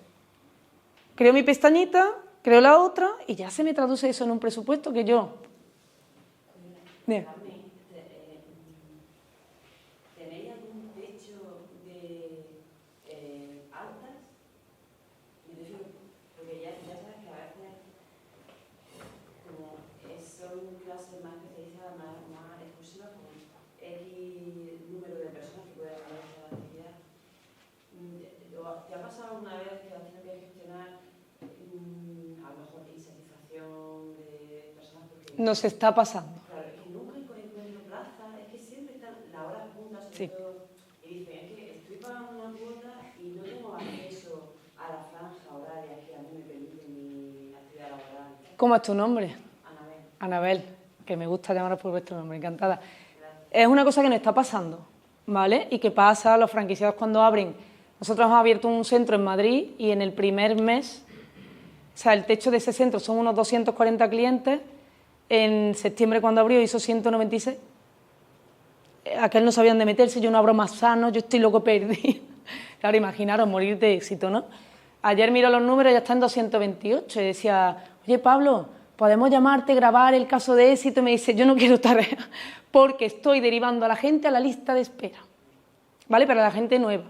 creo mi pestañita, creo la otra y ya se me traduce eso en un presupuesto que yo... Bien. ¿Tenéis algún techo de altas? Porque ya sabes que a veces como son clases más especializadas, más exclusivas, con X número de personas que pueden haber esa actividad. ¿Te ha pasado alguna vez que has tenido que gestionar a lo mejor insatisfacción de personas? Porque nos está pasando. Claro, es que nunca encuentro plaza, es que siempre están las horas juntas, sobre Sí. todo, y dicen, es que estoy pagando una cuota y no tengo acceso a la franja horaria que a mí me permite mi actividad laboral. ¿Cómo es tu nombre? Anabel. Anabel, que me gusta llamaros por vuestro nombre, encantada. Gracias. Es una cosa que nos está pasando, ¿vale? Y que pasa a los franquiciados cuando abren. Nosotros hemos abierto un centro en Madrid y en el primer mes, o sea, el techo de ese centro son unos 240 clientes. En septiembre, cuando abrió, hizo 196. Aquel no sabían de meterse, yo no abro más sano, yo estoy loco perdido. Claro, imaginaros morir de éxito, ¿no? Ayer miro los números y ya está en 228 y decía, oye Pablo, ¿podemos llamarte, grabar el caso de éxito? Y me dice, yo no quiero tarea porque estoy derivando a la gente a la lista de espera, ¿vale? Para la gente nueva.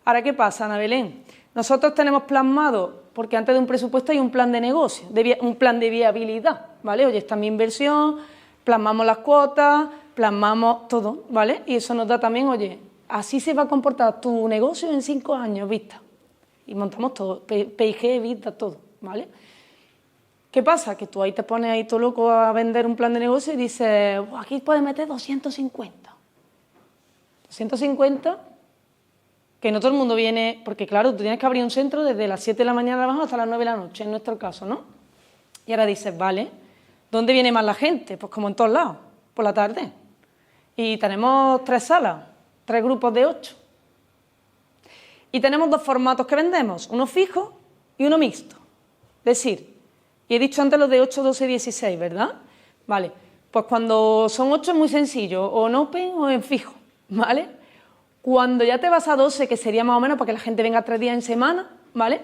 Ahora, ¿qué pasa, Ana Belén? Nosotros tenemos plasmado, porque antes de un presupuesto hay un plan de negocio, un plan de viabilidad, ¿vale? Oye, esta es mi inversión, plasmamos las cuotas, plasmamos todo, ¿vale? Y eso nos da también, oye, así se va a comportar tu negocio en 5 años, vista. Y montamos todo, PIG, vista, todo, ¿vale? ¿Qué pasa? Que tú ahí te pones ahí todo loco a vender un plan de negocio y dices, aquí puedes meter 250. 250... que no todo el mundo viene, porque claro, tú tienes que abrir un centro desde las 7 de la mañana abajo hasta las 9 de la noche, en nuestro caso, ¿no? Y ahora dices, vale, ¿dónde viene más la gente? Pues como en todos lados, por la tarde. Y tenemos 3 salas, 3 grupos de 8. Y tenemos 2 formatos que vendemos, uno fijo y uno mixto. Es decir, y he dicho antes los de 8, 12, 16, ¿verdad? Vale, pues cuando son 8 es muy sencillo, o en open o en fijo, ¿vale? Cuando ya te vas a 12, que sería más o menos para que la gente venga 3 días en semana, ¿vale?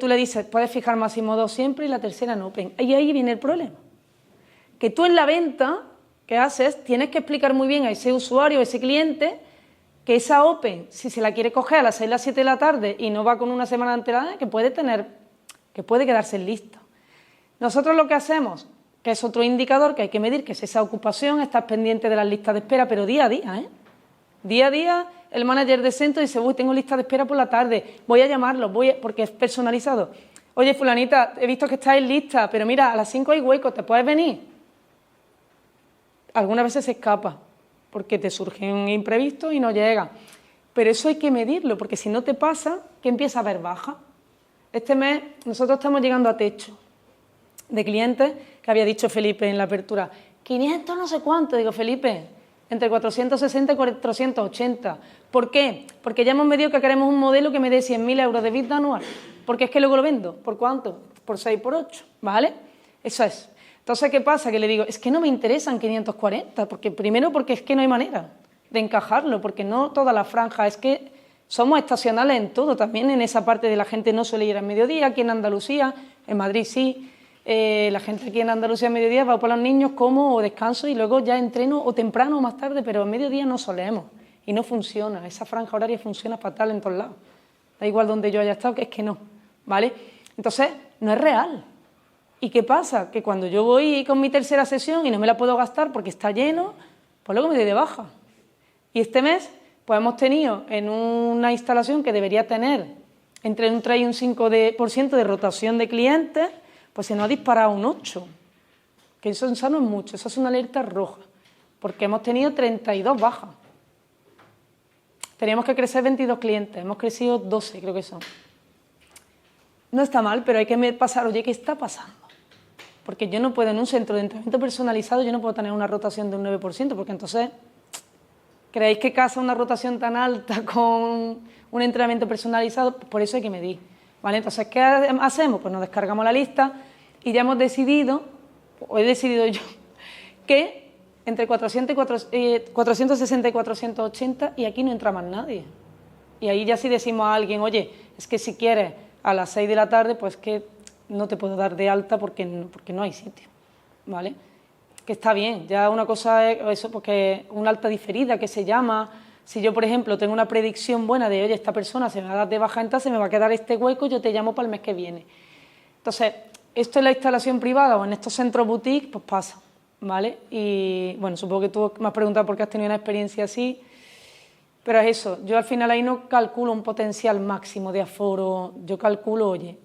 Tú le dices, puedes fijar máximo 2 siempre y la tercera en open. Y ahí viene el problema. Que tú en la venta que haces tienes que explicar muy bien a ese usuario, a ese cliente, que esa open, si se la quiere coger a las 6, las 7 de la tarde y no va con una semana de antelación, que puede quedarse en lista. Nosotros lo que hacemos, que es otro indicador que hay que medir, que es esa ocupación, estás pendiente de las listas de espera, pero día a día, ¿eh? Día a día el manager de centro dice, uy, tengo lista de espera por la tarde, voy a llamarlo, porque es personalizado. Oye, fulanita, he visto que estáis lista, pero mira, a las 5 hay hueco, ¿te puedes venir? Algunas veces se escapa, porque te surge un imprevisto y no llega. Pero eso hay que medirlo, porque si no te pasa, que empieza a haber baja. Este mes nosotros estamos llegando a techo de clientes, que había dicho Felipe en la apertura, 500 no sé cuánto. Digo, Felipe, entre 460 y 480. ¿Por qué? Porque ya hemos medido que queremos un modelo que me dé 100.000 euros de vida anual. Porque es que luego lo vendo. ¿Por cuánto? Por 6, por 8, ¿vale? Eso es. Entonces, ¿qué pasa? Que le digo, es que no me interesan 540, porque primero porque es que no hay manera de encajarlo, porque no toda la franja, es que somos estacionales en todo, también en esa parte de la gente no suele ir al mediodía, aquí en Andalucía, en Madrid sí, la gente aquí en Andalucía a mediodía va por los niños, como o descanso y luego ya entreno o temprano o más tarde, pero a mediodía no solemos y no funciona, esa franja horaria funciona fatal en todos lados, da igual donde yo haya estado, que es que no, ¿vale? Entonces, no es real. ¿Y qué pasa? Que cuando yo voy con mi tercera sesión y no me la puedo gastar porque está lleno, pues luego me doy de baja. Y este mes, pues hemos tenido en una instalación que debería tener entre un 3 y un 5% de rotación de clientes, pues se nos ha disparado un 8%. Que eso no es mucho, eso es una alerta roja, porque hemos tenido 32 bajas. Teníamos que crecer 22 clientes, hemos crecido 12, creo que son. No está mal, pero hay que pasar, oye, ¿qué está pasando? Porque yo no puedo, en un centro de entrenamiento personalizado, yo no puedo tener una rotación de un 9%, porque entonces, ¿creéis que casa una rotación tan alta con un entrenamiento personalizado? Por eso hay que medir, ¿vale? Entonces, ¿qué hacemos? Pues nos descargamos la lista y ya hemos decidido, o he decidido yo, que entre 460 y 480, y aquí no entra más nadie. Y ahí ya sí decimos a alguien, oye, es que si quieres a las 6 de la tarde, pues que no te puedo dar de alta porque no hay sitio, ¿vale? Que está bien, ya una cosa es eso, porque una alta diferida que se llama, si yo, por ejemplo, tengo una predicción buena de, oye, esta persona se me va a dar de baja, entonces me va a quedar este hueco, yo te llamo para el mes que viene. Entonces, esto en la instalación privada o en estos centros boutique, pues pasa, ¿vale? Y, bueno, supongo que tú me has preguntado por qué has tenido una experiencia así, pero es eso, yo al final ahí no calculo un potencial máximo de aforo, yo calculo, oye,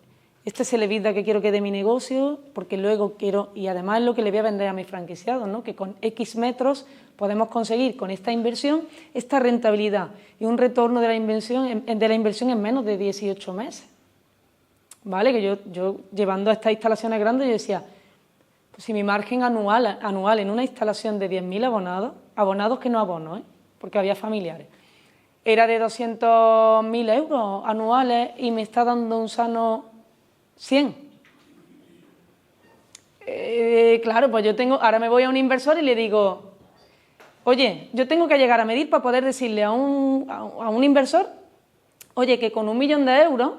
este es el EBITDA que quiero que dé mi negocio, porque luego quiero, y además es lo que le voy a vender a mis franquiciados, ¿no? Que con X metros podemos conseguir con esta inversión esta rentabilidad y un retorno de la inversión en menos de 18 meses. ¿Vale? Que yo llevando a estas instalaciones grandes, yo decía, pues si mi margen anual en una instalación de 10.000 abonados que no abono, porque había familiares, era de 200.000 euros anuales y me está dando un sano 100. Claro, pues ahora me voy a un inversor y le digo, oye, yo tengo que llegar a medir para poder decirle a un inversor, oye, que con 1 millón de euros,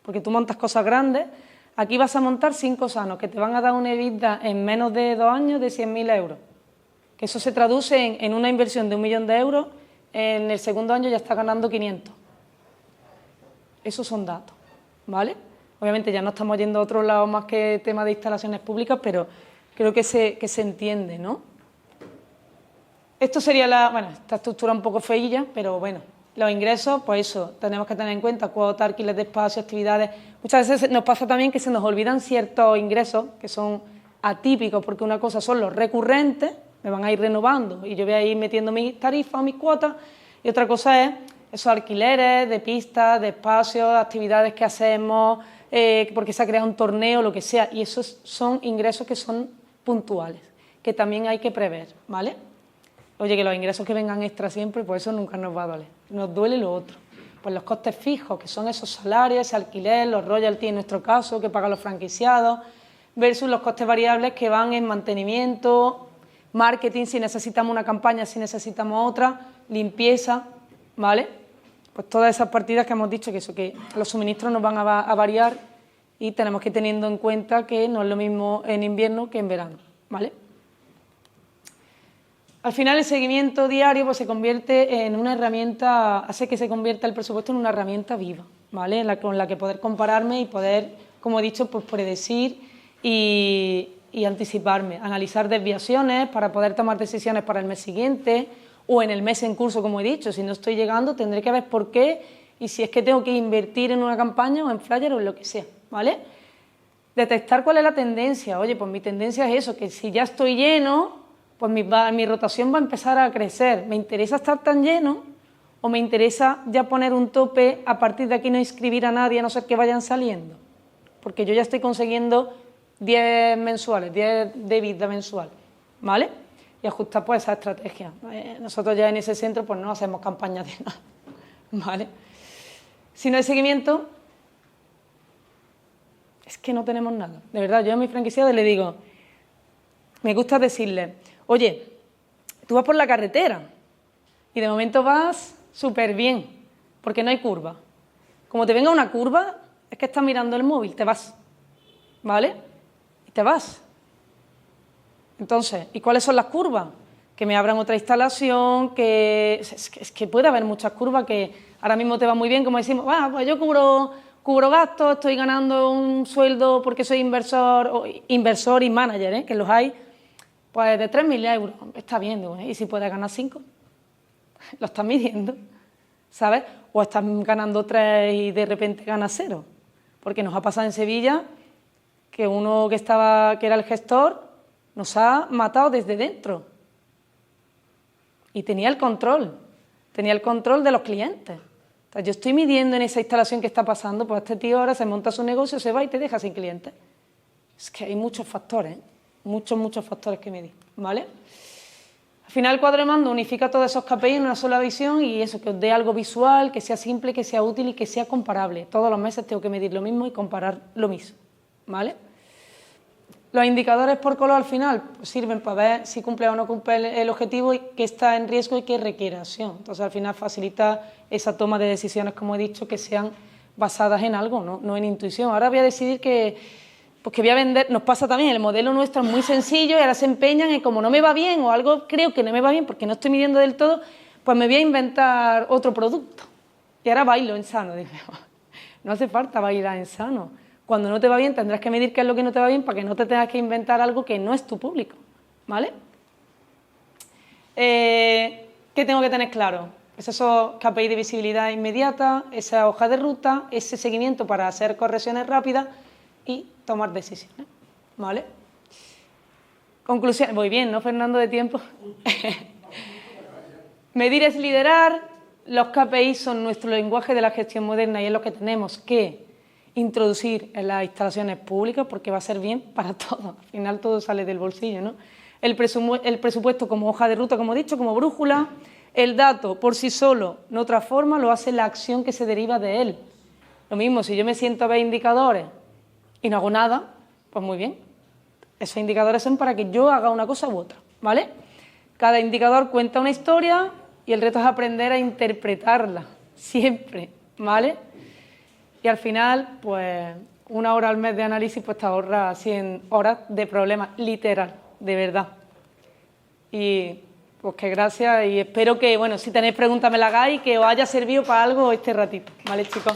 porque tú montas cosas grandes, aquí vas a montar 5 sanos que te van a dar una EBITDA en menos de 2 años de 100.000 euros. Que eso se traduce en una inversión de 1 millón de euros, en el segundo año ya está ganando 500. Esos son datos, ¿vale? Obviamente ya no estamos yendo a otro lado más que tema de instalaciones públicas, pero creo que se entiende, ¿no? Esto sería esta estructura un poco feilla, pero bueno, los ingresos, pues eso, tenemos que tener en cuenta cuotas, alquiler de espacios, actividades. Muchas veces nos pasa también que se nos olvidan ciertos ingresos que son atípicos, porque una cosa son los recurrentes, me van a ir renovando y yo voy a ir metiendo mis tarifas o mis cuotas, y otra cosa es esos alquileres de pistas, de espacios, actividades que hacemos, porque se ha creado un torneo, lo que sea, y esos son ingresos que son puntuales, que también hay que prever, ¿vale? Oye, que los ingresos que vengan extra siempre, pues eso nunca nos va a doler, nos duele lo otro. Pues los costes fijos, que son esos salarios, ese alquiler, los royalties en nuestro caso, que pagan los franquiciados, versus los costes variables que van en mantenimiento, marketing, si necesitamos una campaña, si necesitamos otra, limpieza, ¿vale? Pues todas esas partidas que hemos dicho, que los suministros nos van a variar y tenemos que ir teniendo en cuenta que no es lo mismo en invierno que en verano, ¿vale? Al final el seguimiento diario pues, se convierte en una herramienta, hace que se convierta el presupuesto en una herramienta viva, ¿vale? Con la que poder compararme y poder, como he dicho, pues predecir y anticiparme, analizar desviaciones para poder tomar decisiones para el mes siguiente o en el mes en curso, como he dicho. Si no estoy llegando, tendré que ver por qué y si es que tengo que invertir en una campaña o en flyer o en lo que sea, ¿vale? Detectar cuál es la tendencia. Oye, pues mi tendencia es eso, que si ya estoy lleno, pues mi rotación va a empezar a crecer. ¿Me interesa estar tan lleno o me interesa ya poner un tope, a partir de aquí no inscribir a nadie, a no ser que vayan saliendo? Porque yo ya estoy consiguiendo 10 mensuales, 10 de vida mensual, ¿vale? Y ajustar pues esa estrategia. Nosotros ya en ese centro pues no hacemos campañas de nada, ¿vale? Si no hay seguimiento, es que no tenemos nada. De verdad, yo a mis franquiciados le digo, me gusta decirles, oye, tú vas por la carretera y de momento vas súper bien, porque no hay curva. Como te venga una curva, es que estás mirando el móvil, te vas, ¿vale? Y te vas. Entonces, ¿y cuáles son las curvas? Que me abran otra instalación, es que puede haber muchas curvas que ahora mismo te va muy bien, como decimos, pues yo cubro gastos, estoy ganando un sueldo porque soy inversor y manager, que los hay, pues de 3.000 euros, está bien, digo, ¿y si puedes ganar 5? Lo estás midiendo, ¿sabes? O estás ganando 3 y de repente ganas 0, porque nos ha pasado en Sevilla que uno que era el gestor nos ha matado desde dentro y tenía el control de los clientes. Entonces, yo estoy midiendo en esa instalación que está pasando, pues este tío ahora se monta su negocio, se va y te deja sin clientes. Es que hay muchos factores, muchos factores que medir, ¿vale? Al final el cuadro de mando unifica todos esos KPI en una sola visión y eso, que os dé algo visual, que sea simple, que sea útil y que sea comparable. Todos los meses tengo que medir lo mismo y comparar lo mismo, ¿vale? Los indicadores por color al final pues sirven para ver si cumple o no cumple el objetivo y qué está en riesgo y qué requiere acción. Entonces al final facilita esa toma de decisiones, como he dicho, que sean basadas en algo, no en intuición. Ahora voy a decidir que voy a vender, nos pasa también, el modelo nuestro es muy sencillo y ahora se empeñan en como no me va bien o algo creo que no me va bien porque no estoy midiendo del todo, pues me voy a inventar otro producto. Y ahora bailo en sano. Digo, no hace falta bailar en sano. Cuando no te va bien tendrás que medir qué es lo que no te va bien para que no te tengas que inventar algo que no es tu público, ¿vale? ¿Qué tengo que tener claro? Pues esos KPI de visibilidad inmediata, esa hoja de ruta, ese seguimiento para hacer correcciones rápidas y tomar decisiones, ¿vale? Conclusión, voy bien, ¿no, Fernando, de tiempo? Medir es liderar, los KPI son nuestro lenguaje de la gestión moderna y es lo que tenemos que introducir en las instalaciones públicas porque va a ser bien para todos, al final todo sale del bolsillo, ¿no? El presupuesto como hoja de ruta, como he dicho, como brújula, el dato por sí solo no transforma, lo hace la acción que se deriva de él. Lo mismo, si yo me siento a ver indicadores y no hago nada, pues muy bien, esos indicadores son para que yo haga una cosa u otra, ¿vale? Cada indicador cuenta una historia y el reto es aprender a interpretarla, siempre, ¿vale? Y al final, pues, 1 hora al mes de análisis, pues te ahorra 100 horas de problemas, literal, de verdad. Y pues que gracias y espero que, bueno, si tenéis preguntas me las hagáis y que os haya servido para algo este ratito. ¿Vale, chicos?